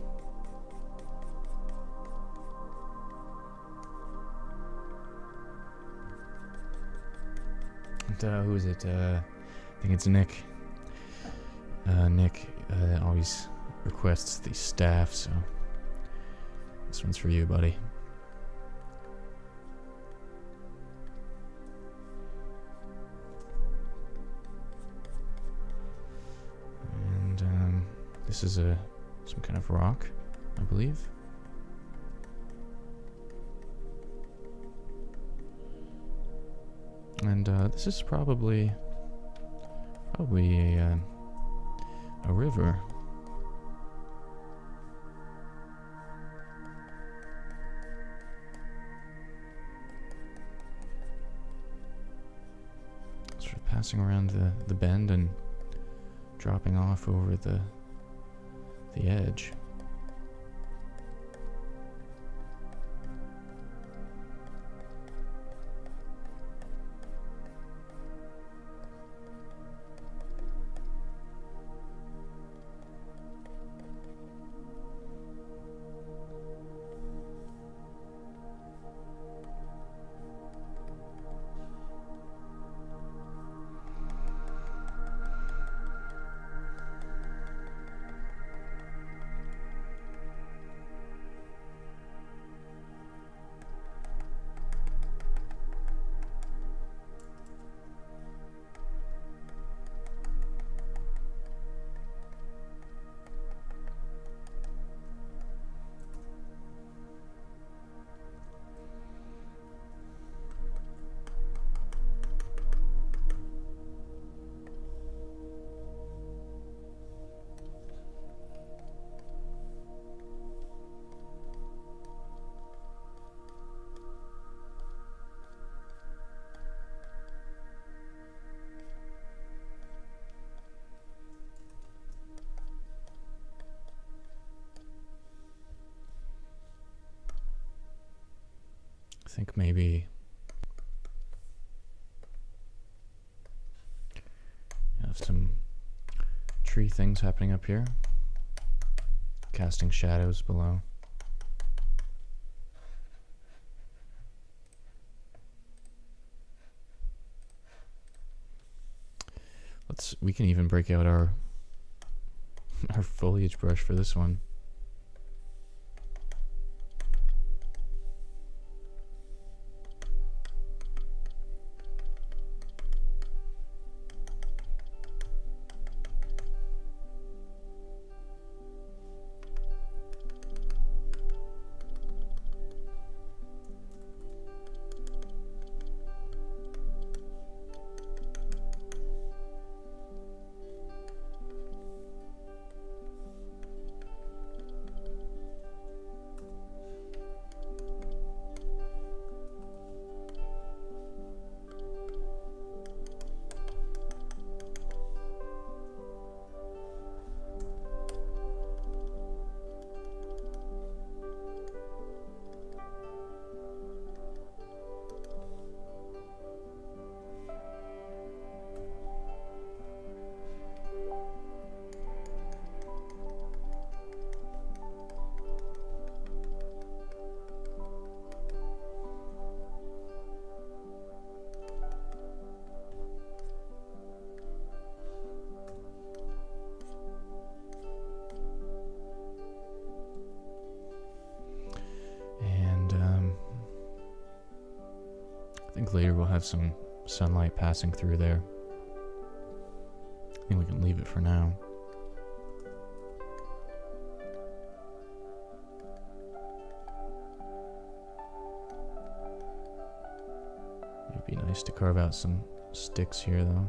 And, who is it? I think it's Nick. Nick always requests the staff, so this one's for you, buddy. And this is some kind of rock, I believe. And this is probably a river. Sort of passing around the bend and dropping off over the edge. I think maybe have some tree things happening up here, casting shadows below. We can even break out our foliage brush for this one. I think later we'll have some sunlight passing through there. I think we can leave it for now. It'd be nice to carve out some sticks here, though.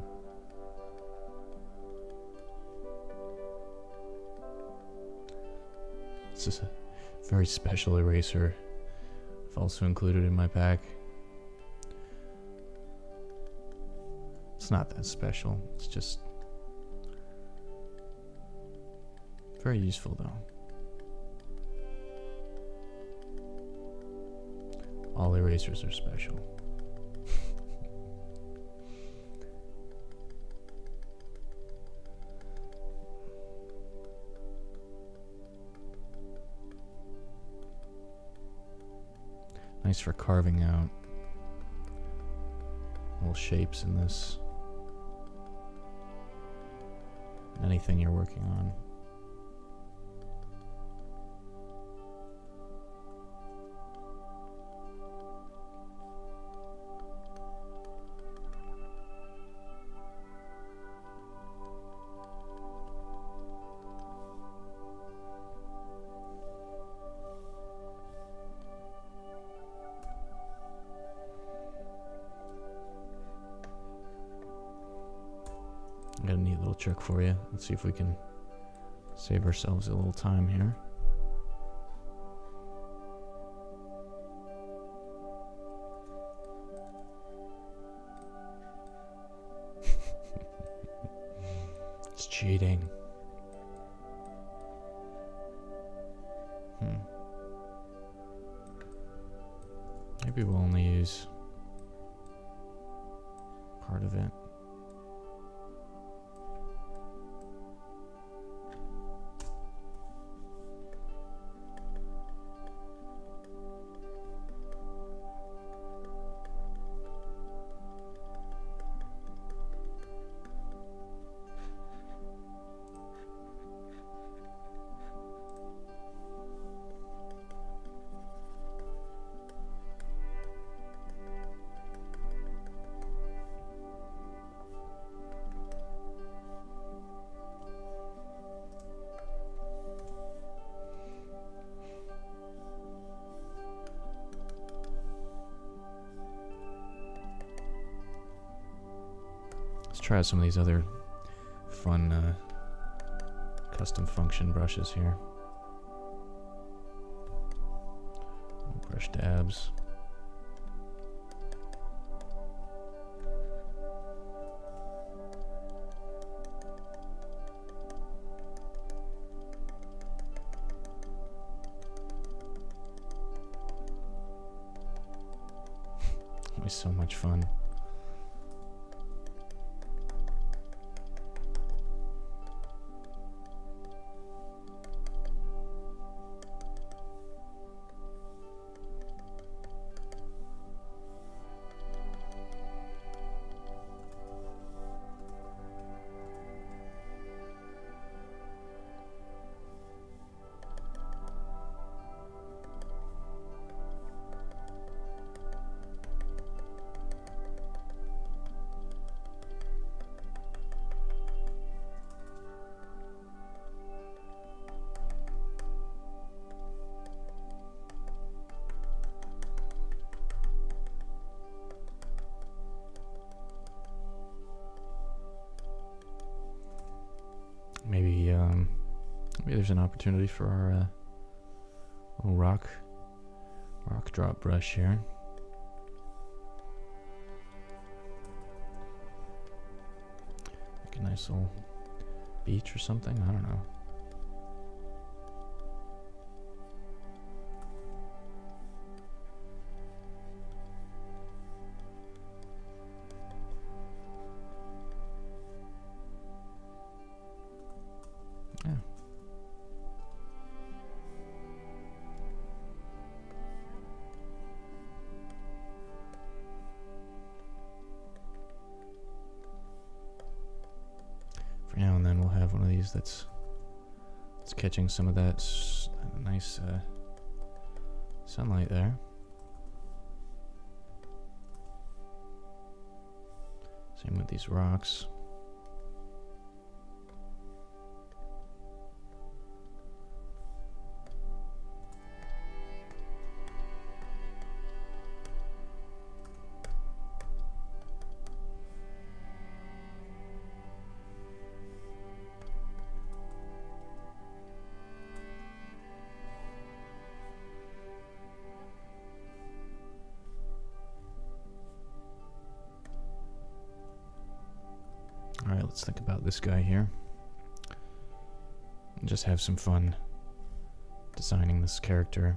This is a very special eraser I've also included in my pack. It's not that special, it's just very useful though. All erasers are special. Nice for carving out little shapes in this. Anything you're working on. I got a neat little trick for you. Let's see if we can save ourselves a little time here. It's cheating. Maybe we'll only use part of it. Let's try some of these other fun custom function brushes here. Brush dabs. Always so much fun. Maybe there's an opportunity for our little rock drop brush here. Like a nice little beach or something. I don't know. Yeah. For now and then we'll have one of these that's catching some of that nice sunlight there. Same with these rocks. Alright, let's think about this guy here. And just have some fun designing this character.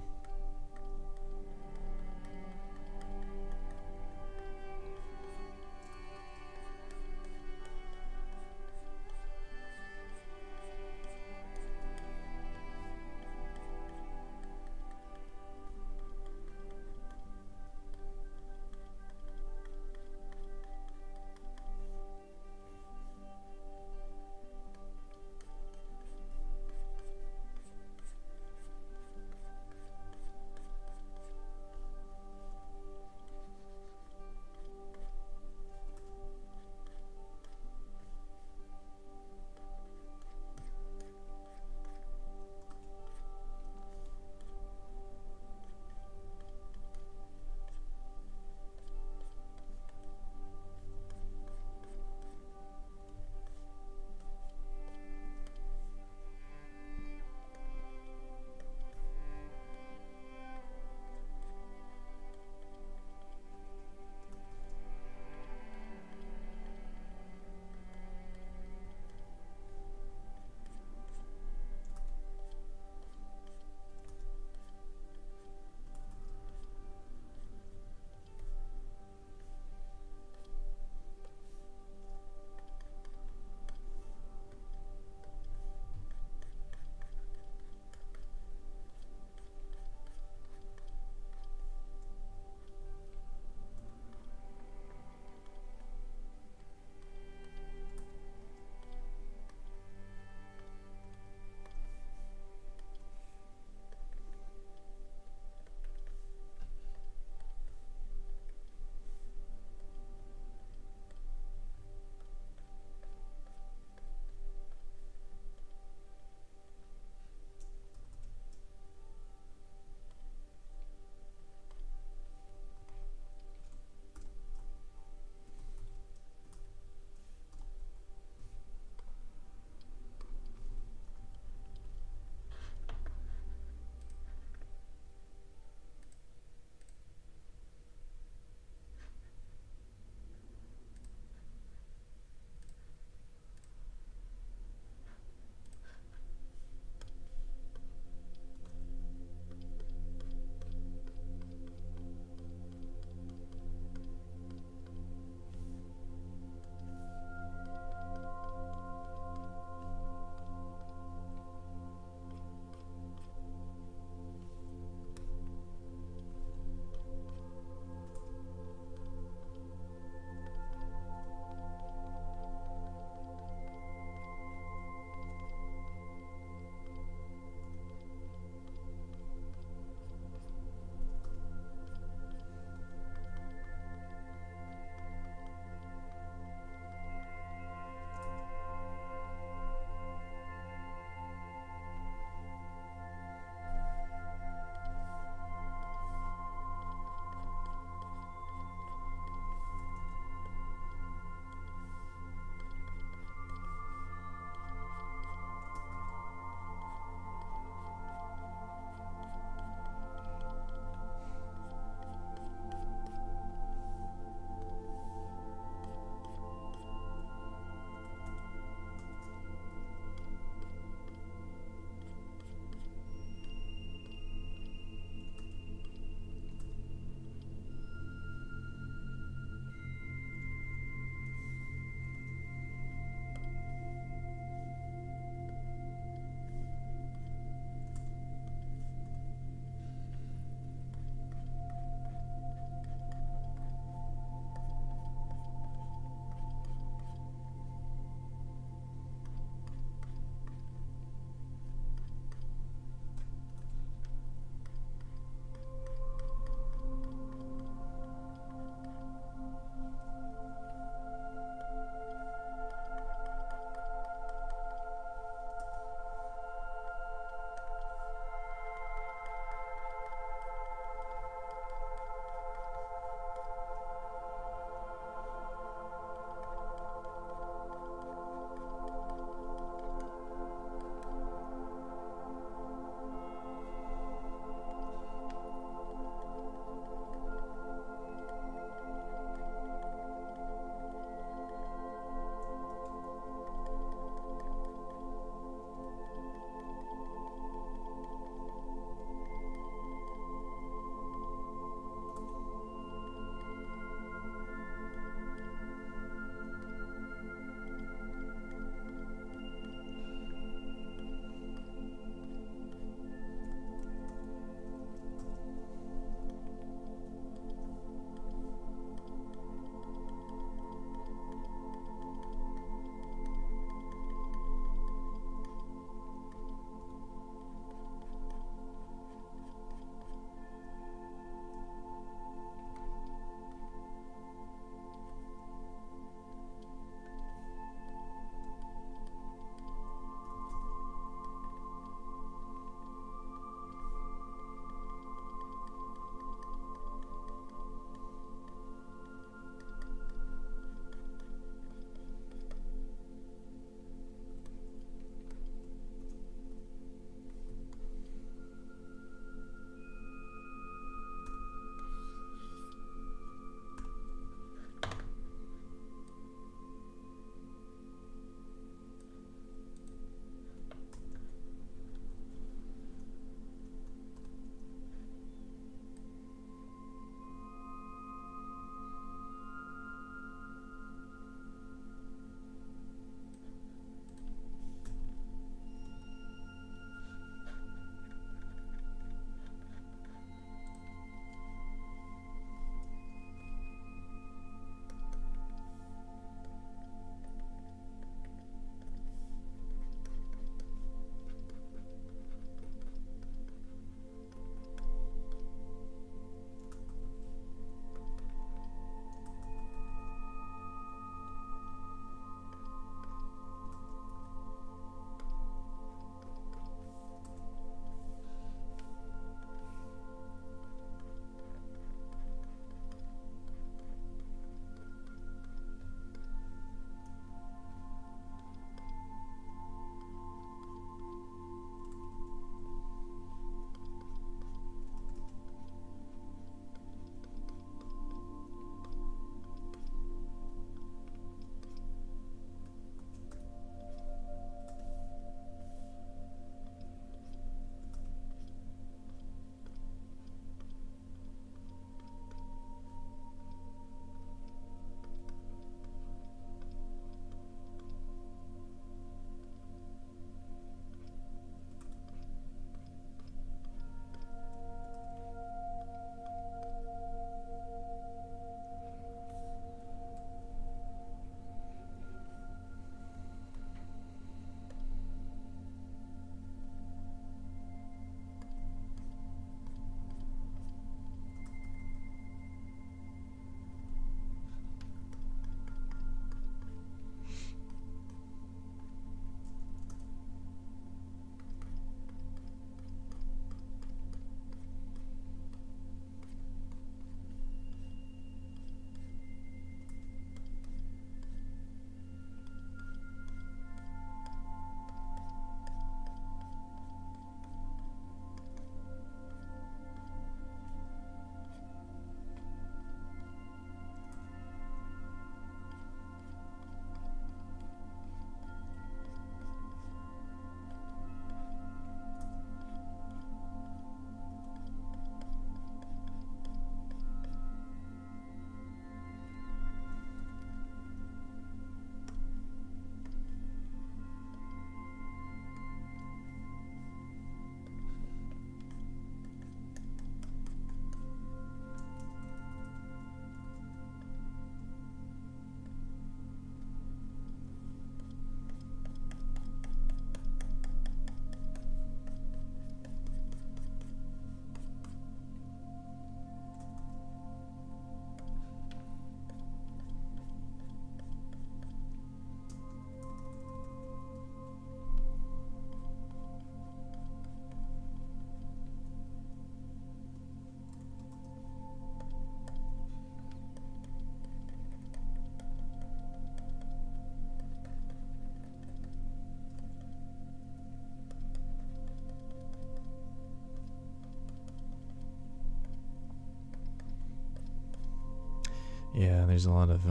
there's a lot of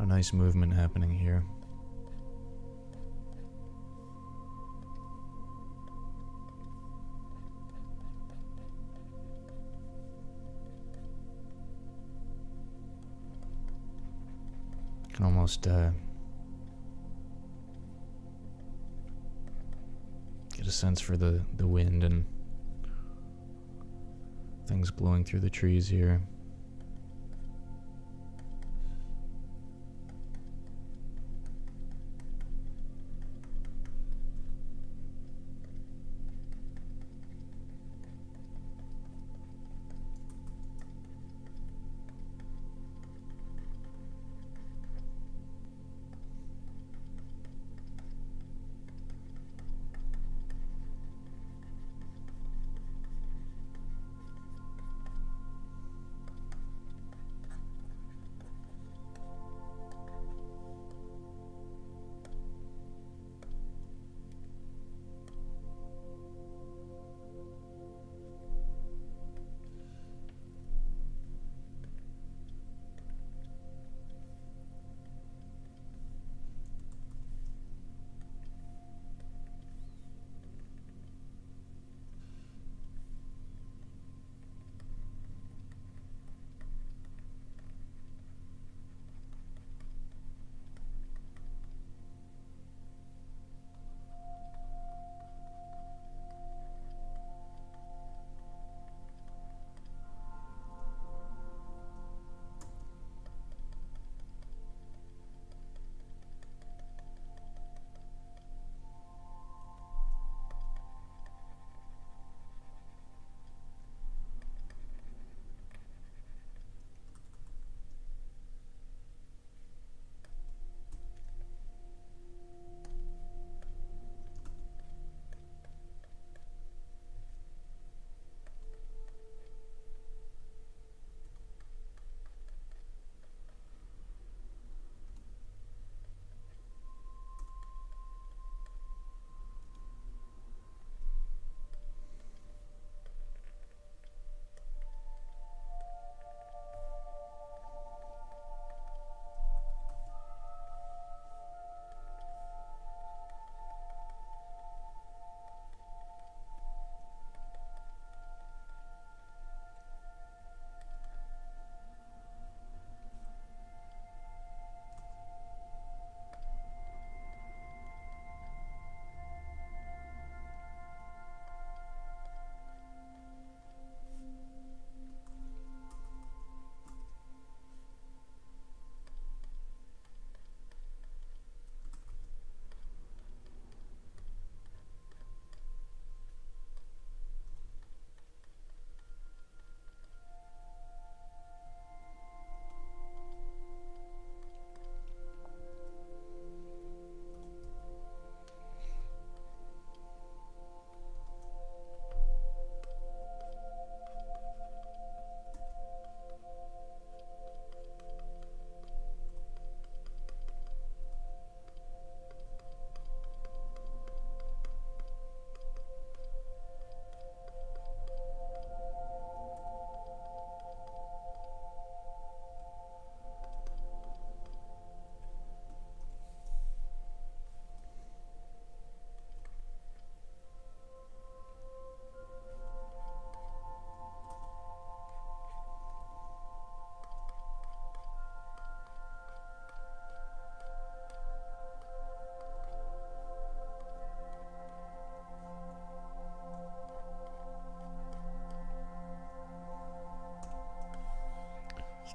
nice movement happening here. Can almost get a sense for the wind and things blowing through the trees here.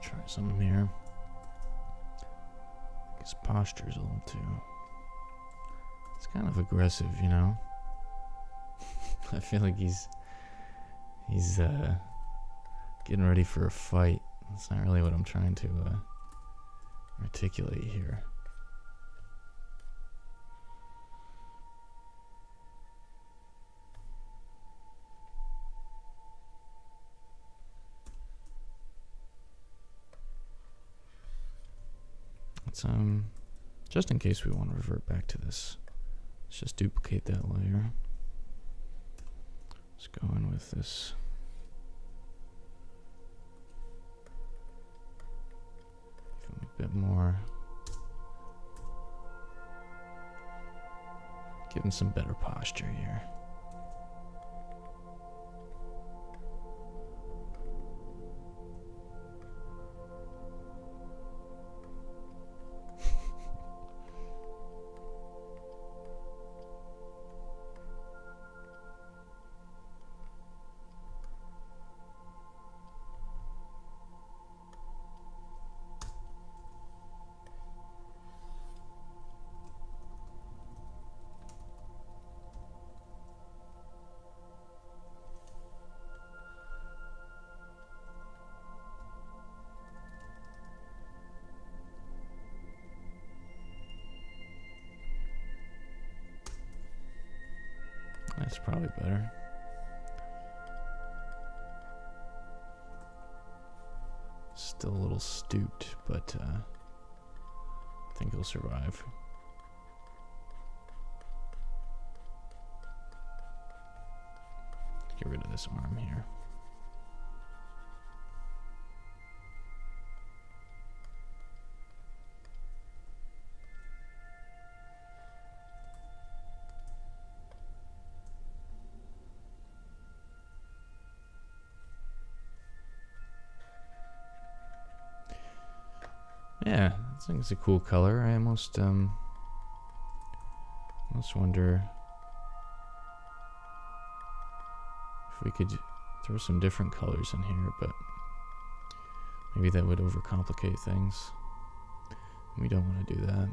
Try something here. His posture's a little too... It's kind of aggressive, you know? I feel like he's getting ready for a fight. That's not really what I'm trying to articulate here. Let's just in case we want to revert back to this, let's just duplicate that layer. Let's go in with this bit more. Give him some better posture here. That's probably better. Still a little stooped, but I think he'll survive. Get rid of this arm here. Yeah, I think it's a cool color. I almost wonder if we could throw some different colors in here, but maybe that would overcomplicate things. We don't want to do that.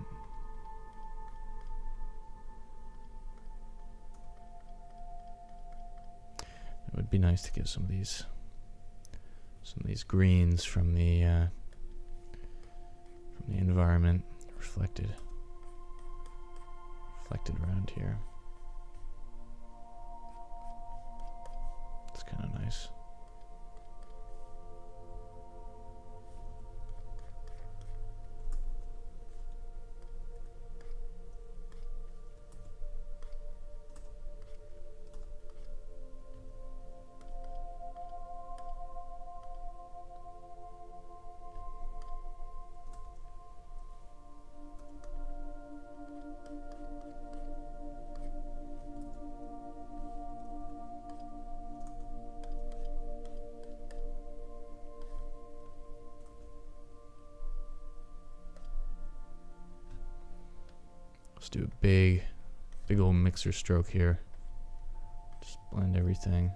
It would be nice to get some of these greens from the environment reflected around here. It's kind of nice. Let's do a big old mixer stroke here. Just blend everything.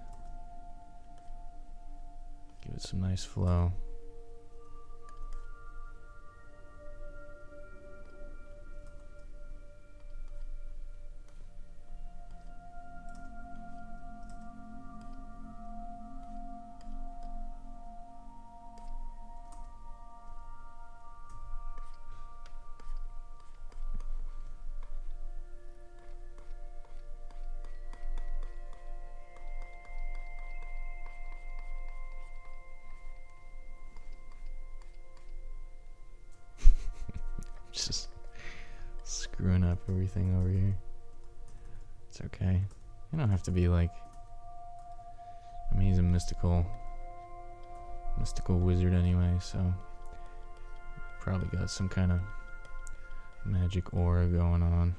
Give it some nice flow. Just screwing up everything over here. It's okay. You don't have to be like, I mean, he's a mystical wizard anyway, so probably got some kind of magic aura going on.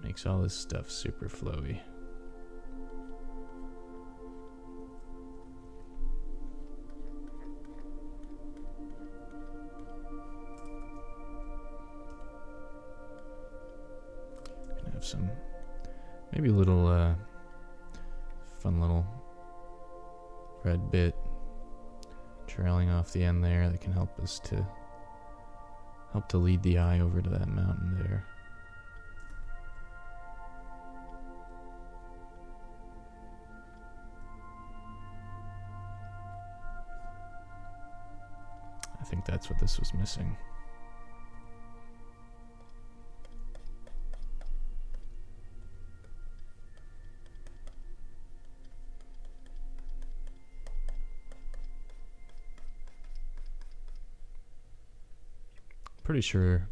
Makes all this stuff super flowy. Gonna have some, maybe a little fun little red bit trailing off the end there that can help to lead the eye over to that mountain there. I think that's what this was missing. Pretty sure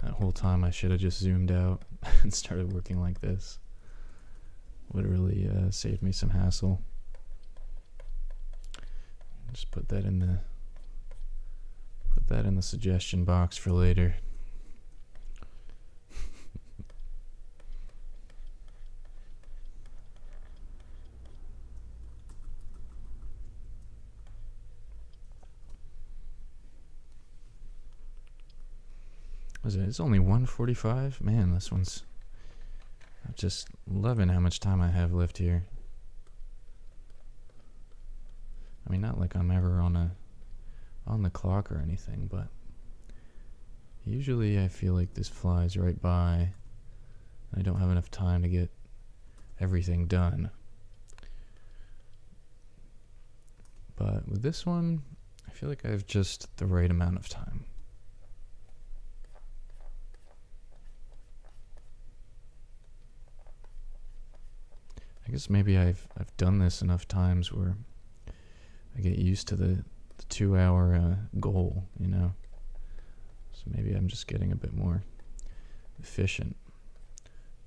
That whole time I should have just zoomed out and started working like this. Would have really saved me some hassle. Just put that in the suggestion box for later. It's only 1:45. Man, this one's. I'm just loving how much time I have left here. I mean, not like I'm ever on the clock or anything, but usually I feel like this flies right by. I don't have enough time to get everything done. But with this one, I feel like I have just the right amount of time. I guess maybe I've done this enough times where I get used to the 2-hour goal, you know. So maybe I'm just getting a bit more efficient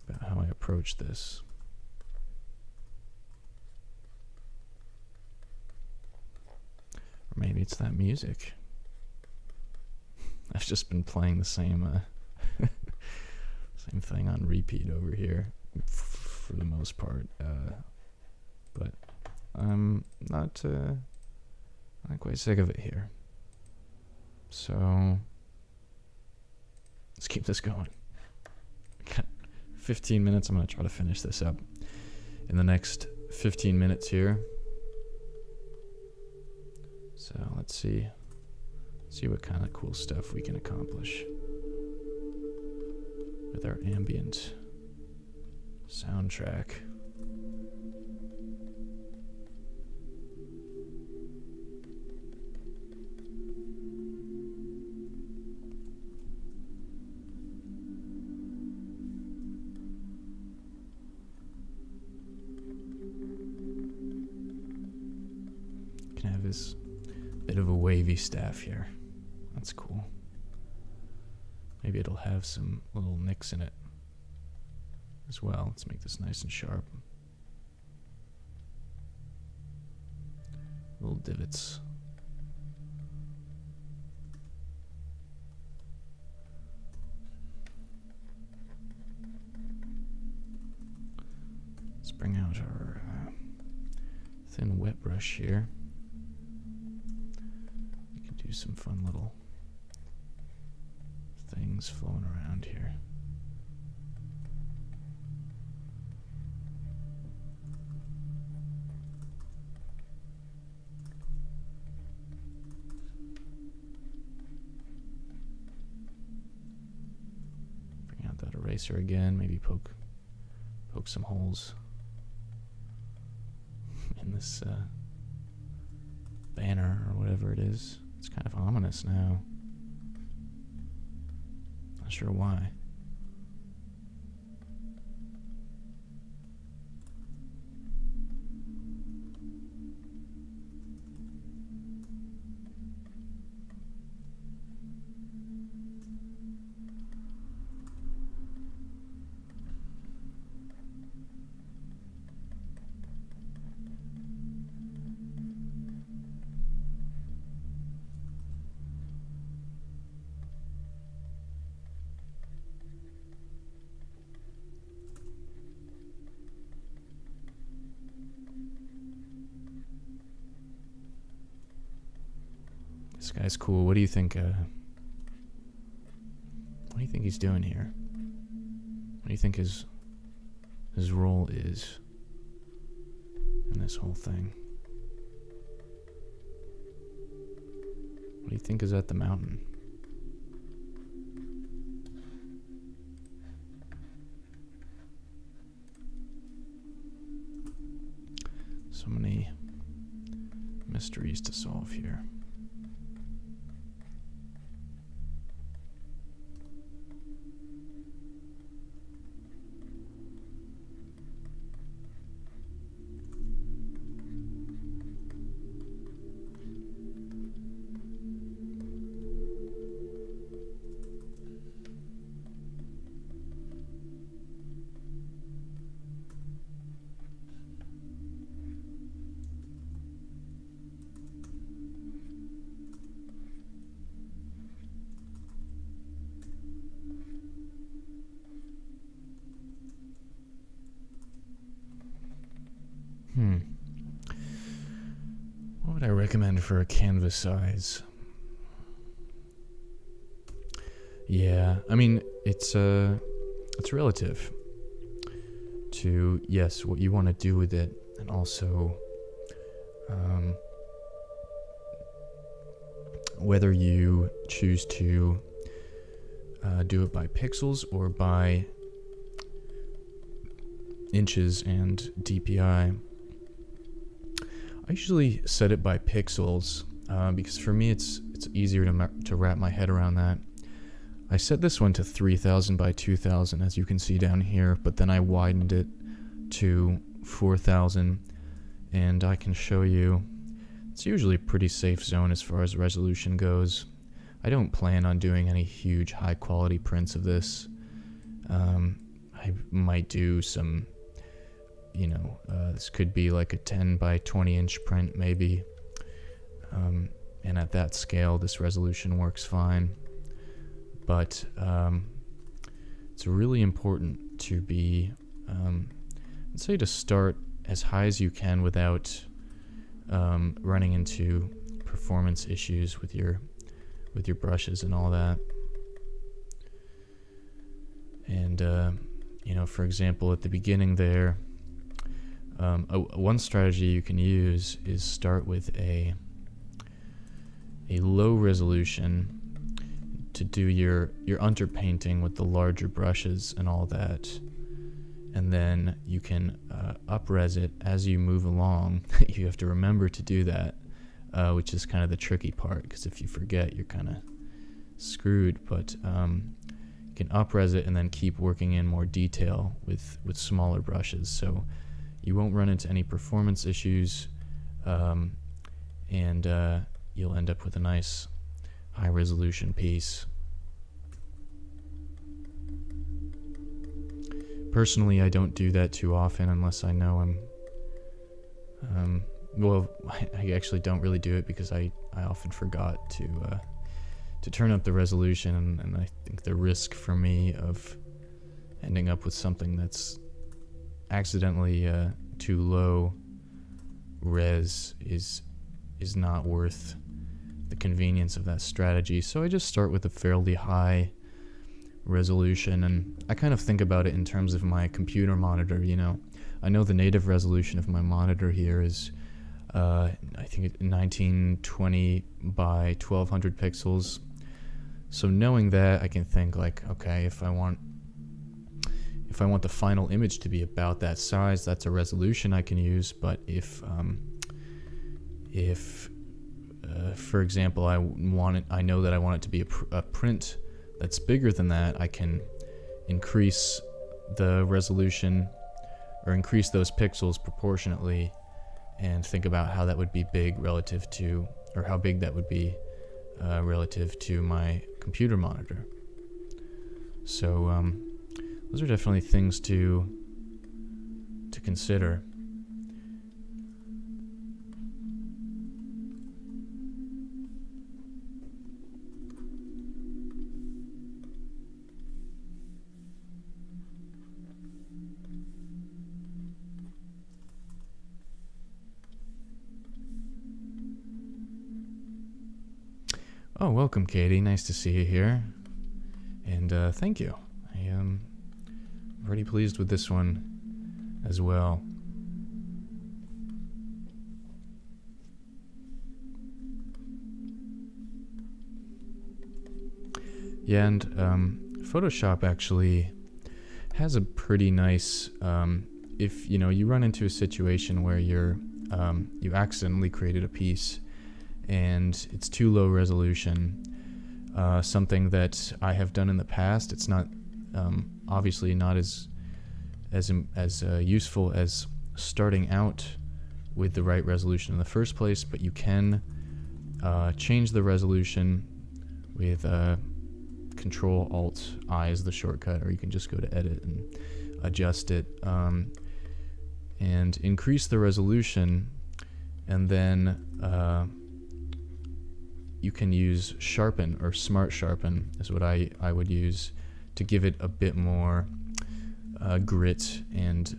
about how I approach this. Or maybe it's that music. I've just been playing the same same thing on repeat over here for the most part, but I'm not quite sick of it here. So let's keep this going. Got 15 minutes. I'm gonna try to finish this up in the next 15 minutes here. So let's see what kind of cool stuff we can accomplish with our ambient soundtrack. Can have this bit of a wavy staff here. That's cool. Maybe it'll have some little nicks in it as well. Let's make this nice and sharp. Little divots. Let's bring out our thin wet brush here. We can do some fun little things flowing around here. That eraser again, maybe poke some holes in this banner or whatever it is. It's kind of ominous now. Not sure why. This guy's cool. What do you think? What do you think he's doing here? What do you think his role is in this whole thing? What do you think is at the mountain? So many mysteries to solve here. recommend for a canvas size? Yeah, I mean, it's relative to, yes, what you want to do with it, and also whether you choose to do it by pixels or by inches and DPI. I usually set it by pixels because for me it's easier to wrap my head around that. I set this one to 3000 by 2000, as you can see down here, but then I widened it to 4000, and I can show you it's usually a pretty safe zone as far as resolution goes. I don't plan on doing any huge high quality prints of this. I might do some, this could be like a 10 by 20 inch print maybe, and at that scale this resolution works fine. But it's really important to be, let's say, to start as high as you can without running into performance issues with your brushes and all that. And for example, at the beginning there, one strategy you can use is start with a low resolution to do your underpainting with the larger brushes and all that, and then you can up-res it as you move along. You have to remember to do that, which is kind of the tricky part, because if you forget, you're kind of screwed. But you can up-res it and then keep working in more detail with smaller brushes, so you won't run into any performance issues, and you'll end up with a nice high resolution piece. Personally, I don't do that too often unless I know I'm I actually don't really do it because I often forgot to turn up the resolution, and I think the risk for me of ending up with something that's accidentally too low res is not worth the convenience of that strategy. So I just start with a fairly high resolution, and I kind of think about it in terms of my computer monitor. I know the native resolution of my monitor here is I think 1920 by 1200 pixels. So knowing that, I can think like, okay, if I want the final image to be about that size, that's a resolution I can use. But if for example, I know that I want it to be a print that's bigger than that, I can increase the resolution or increase those pixels proportionately, and think about how that would be big relative to, or how big that would be relative to my computer monitor. So those are definitely things to consider. Oh, welcome, Katie. Nice to see you here. And thank you. I am pretty pleased with this one as well. Yeah, and Photoshop actually has a pretty nice, if you run into a situation where you accidentally created a piece and it's too low resolution, something that I have done in the past. It's not obviously not as useful as starting out with the right resolution in the first place, but you can change the resolution with Control-Alt-I is the shortcut, or you can just go to Edit and adjust it, and increase the resolution, and then you can use Sharpen, or Smart Sharpen is what I would use, to give it a bit more grit and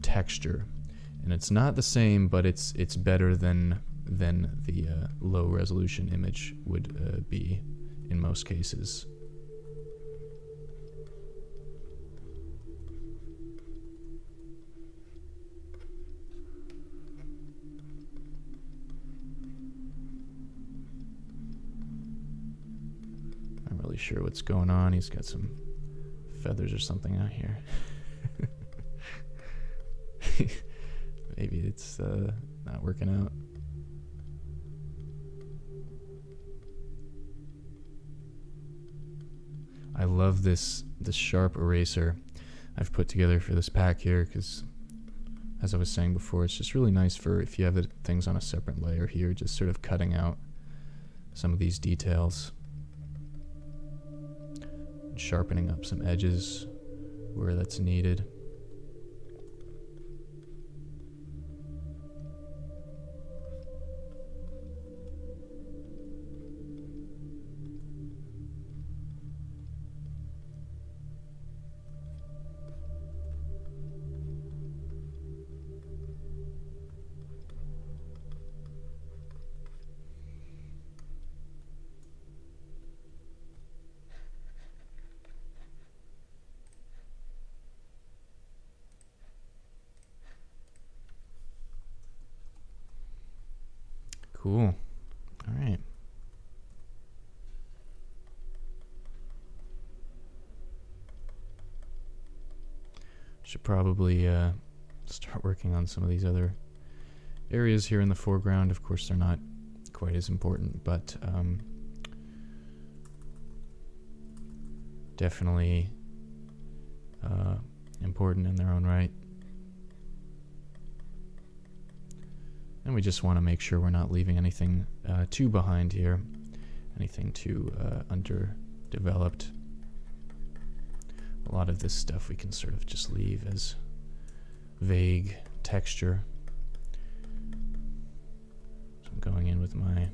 texture. And it's not the same, but it's better than than the low resolution image would be in most cases. Not really sure what's going on. He's got some feathers or something out here. Maybe it's not working out. I love this sharp eraser I've put together for this pack here, because as I was saying before, it's just really nice for if you have the things on a separate layer here, just sort of cutting out some of these details, and sharpening up some edges where that's needed. Cool. All right. Should probably start working on some of these other areas here in the foreground. Of course, they're not quite as important, but definitely important in their own right. And we just want to make sure we're not leaving anything too behind here, anything too underdeveloped. A lot of this stuff we can sort of just leave as vague texture. So I'm going in with my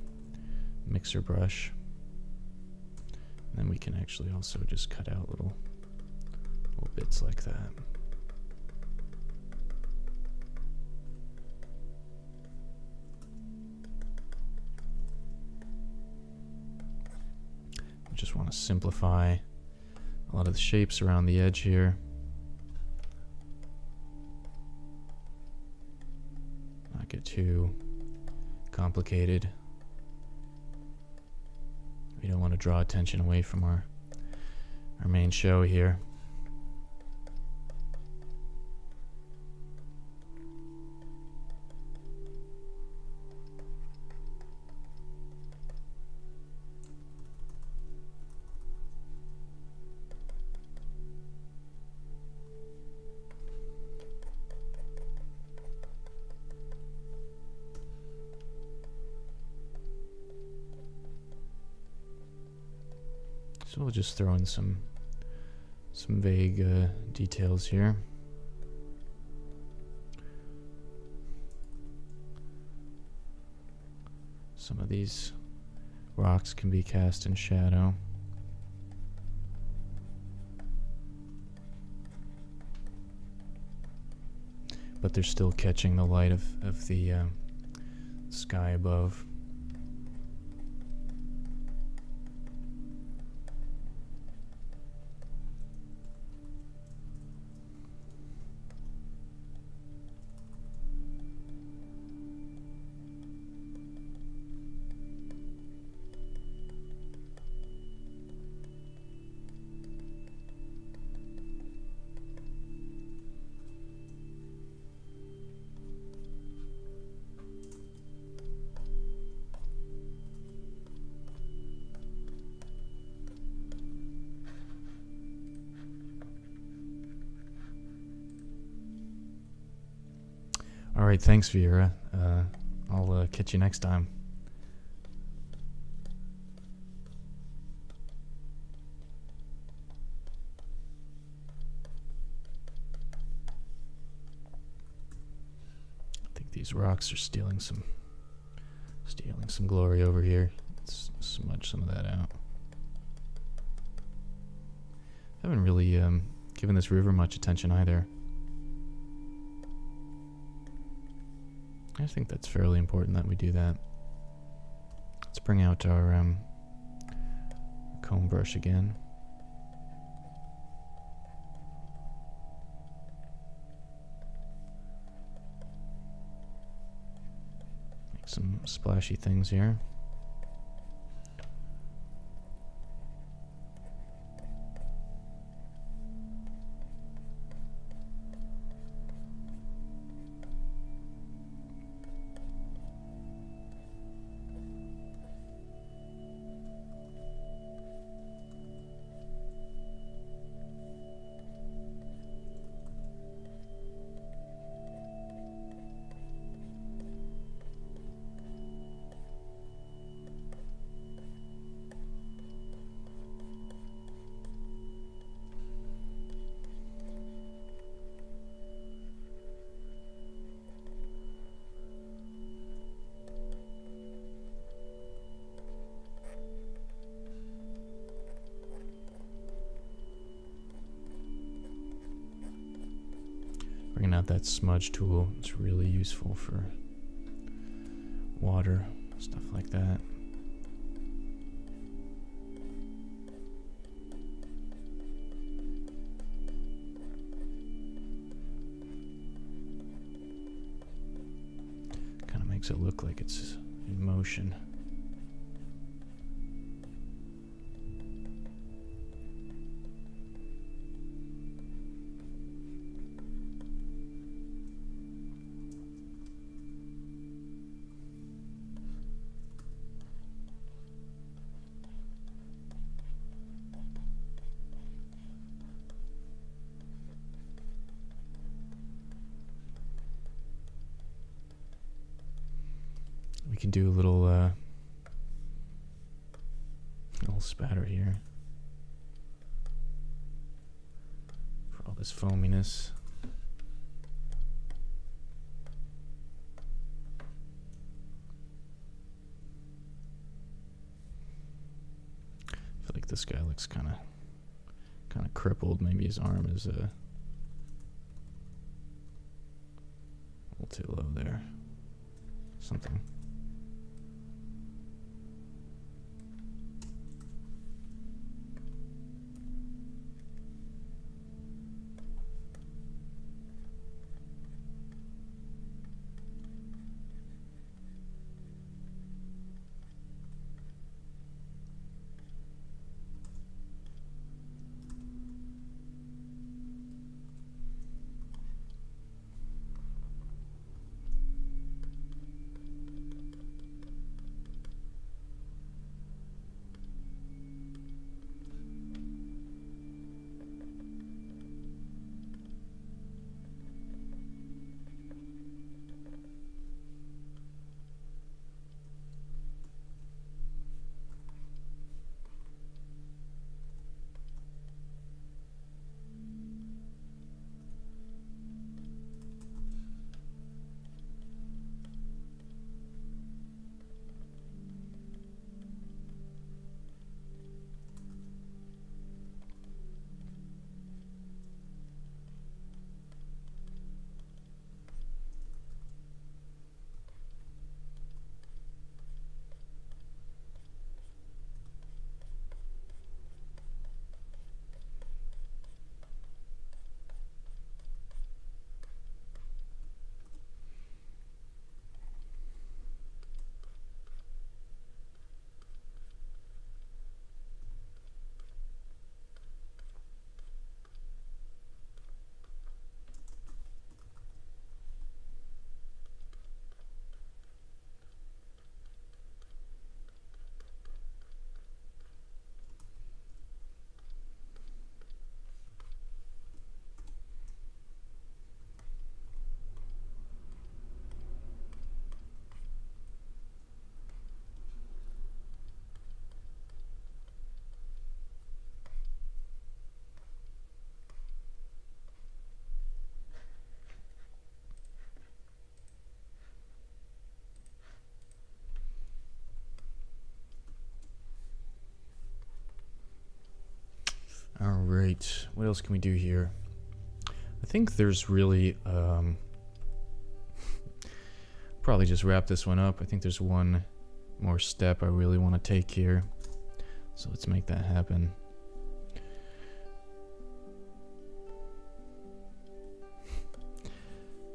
mixer brush. And then we can actually also just cut out little bits like that. Just want to simplify a lot of the shapes around the edge here. Not get too complicated. We don't want to draw attention away from our main show here. So we'll just throw in some vague details here. Some of these rocks can be cast in shadow. But they're still catching the light of the sky above. All right, thanks, Viera. I'll catch you next time. I think these rocks are stealing some glory over here. Let's smudge some of that out. I haven't really given this river much attention either. I think that's fairly important that we do that. Let's bring out our comb brush again. Make some splashy things here. Bringing out that smudge tool, it's really useful for water, stuff like that. Kind of makes it look like it's in motion. We can do a little spatter here for all this foaminess. I feel like this guy looks kind of crippled. Maybe his arm is a little too low there. Something. Alright, what else can we do here? I think there's really, probably just wrap this one up. I think there's one more step I really want to take here. So let's make that happen.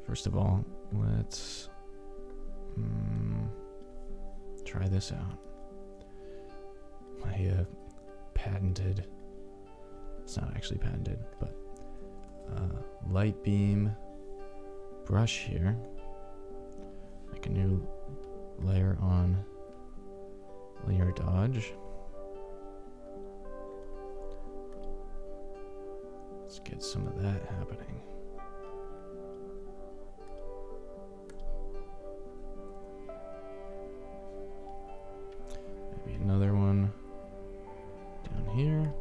First of all, let's try this out. My patented, it's not actually patented, but light beam brush here. Make a new layer on layer dodge. Let's get some of that happening. Maybe another one down here.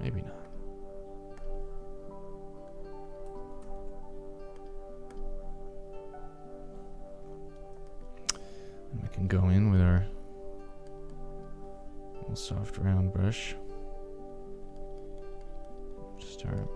Maybe not. And we can go in with our little soft round brush. Start.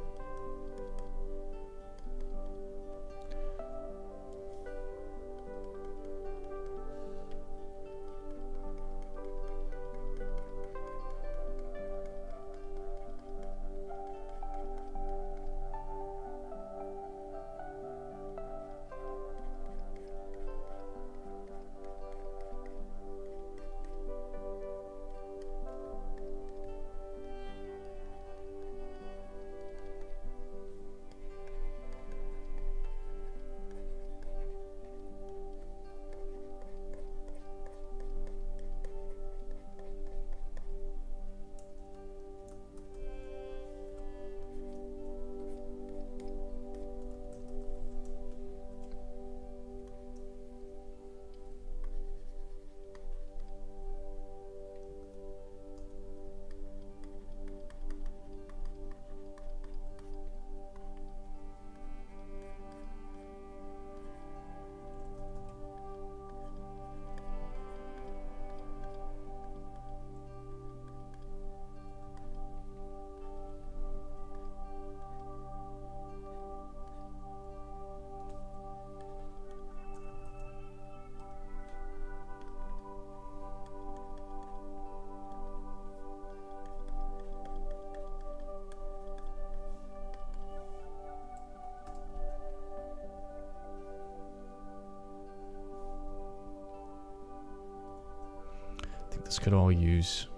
This could all use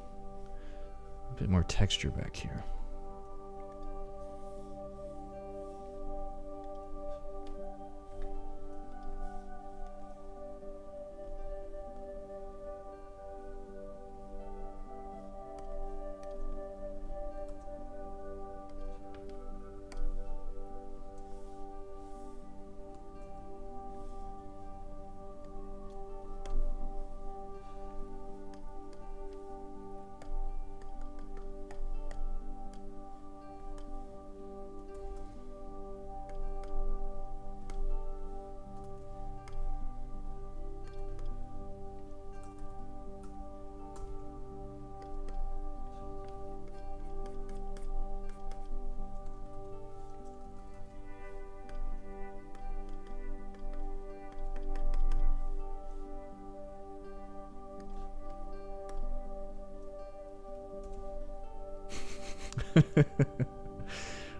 a bit more texture back here.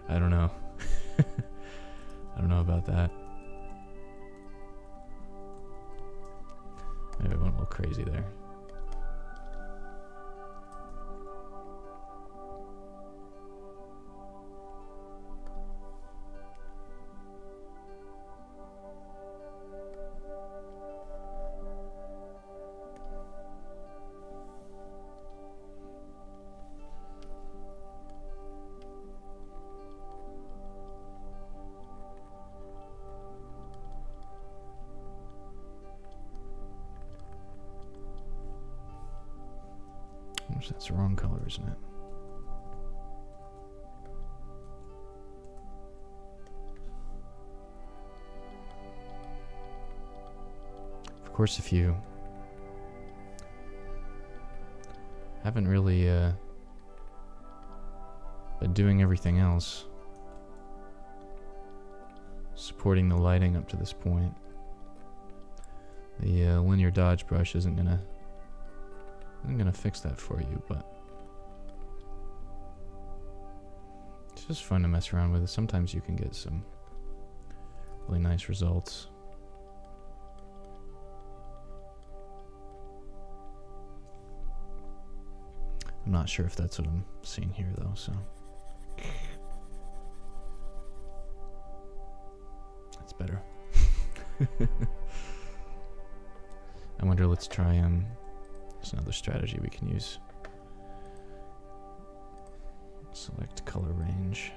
I don't know. I don't know about that. Maybe I went a little crazy there. That's the wrong color, isn't it? Of course, if you haven't really been doing everything else, supporting the lighting up to this point, The linear dodge brush isn't gonna fix that for you, but it's just fun to mess around with it. Sometimes you can get some really nice results. I'm not sure if that's what I'm seeing here though, so that's better. I wonder, let's try there's another strategy we can use. Select color range.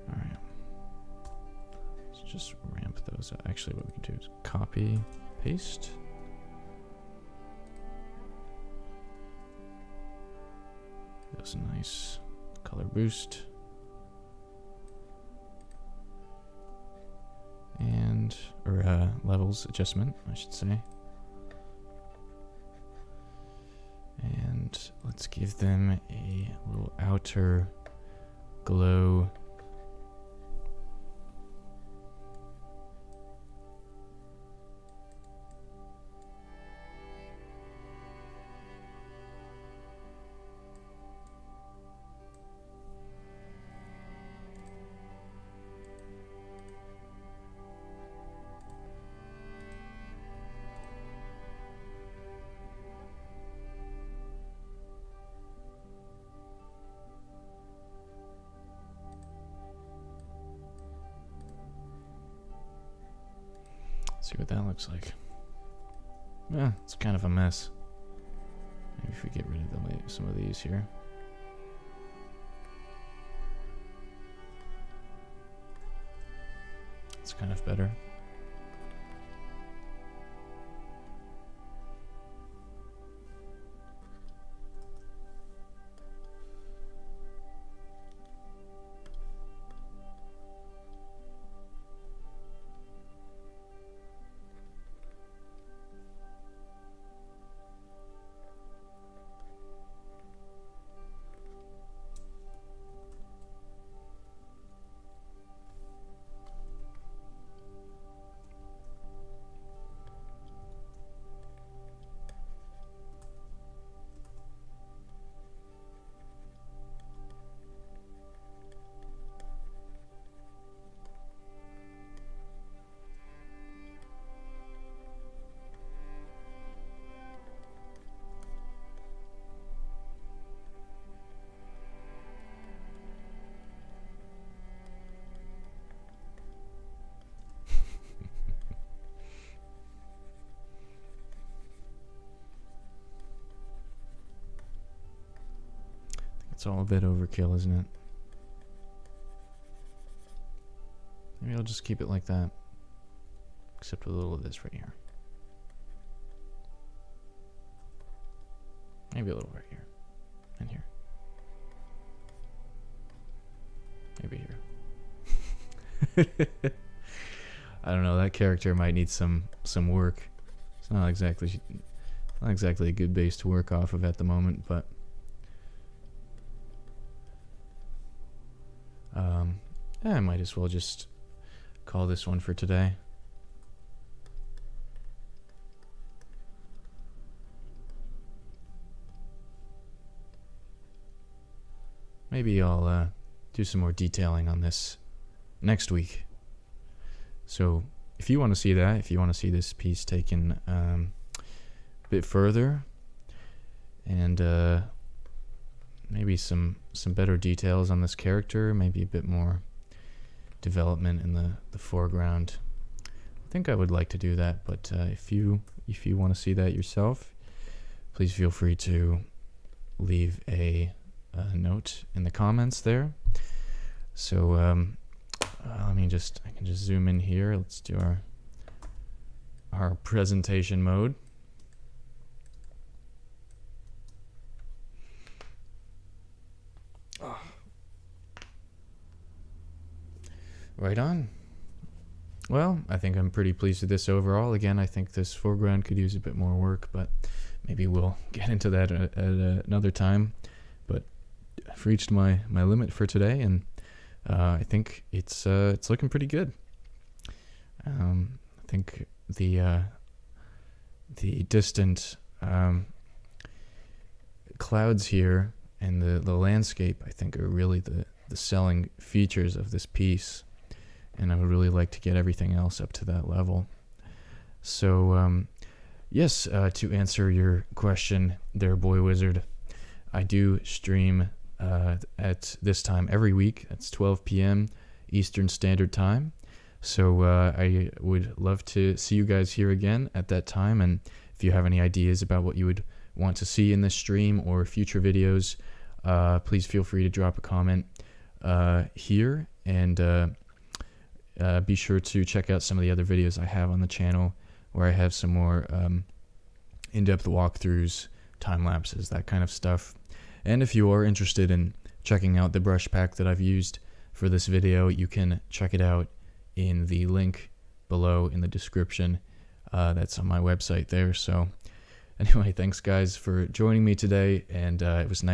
Alright. Let's just ramp those up. Actually, what we can do is copy, paste. That's a nice color boost. And, or levels adjustment, I should say. And let's give them a little outer glow. See what that looks like. Yeah, it's kind of a mess. Maybe if we get rid of some of these here. It's kind of better. It's all a bit overkill, isn't it? Maybe I'll just keep it like that. Except with a little of this right here. Maybe a little right here. And here. Maybe here. I don't know, that character might need some work. It's not exactly a good base to work off of at the moment, but yeah, I might as well just call this one for today. Maybe I'll do some more detailing on this next week. So if you want to see that, if you want to see this piece taken a bit further, and maybe some better details on this character, maybe a bit more development in the foreground, I think I would like to do that. But if you want to see that yourself, please feel free to leave a note in the comments there. So I can just zoom in here. Let's do our presentation mode. Right on. Well, I think I'm pretty pleased with this overall. Again, I think this foreground could use a bit more work, but maybe we'll get into that at another time. But I've reached my limit for today, and I think it's looking pretty good. I think the distant clouds here and the landscape, I think, are really the selling features of this piece, and I would really like to get everything else up to that level. So yes, to answer your question there, Boy Wizard, I do stream at this time every week. That's 12 p.m. Eastern Standard Time. So I would love to see you guys here again at that time. And if you have any ideas about what you would want to see in this stream or future videos, please feel free to drop a comment here. And be sure to check out some of the other videos I have on the channel, where I have some more in-depth walkthroughs, time lapses, that kind of stuff. And if you are interested in checking out the brush pack that I've used for this video, you can check it out in the link below in the description. That's on my website there. So anyway, thanks guys for joining me today, and it was nice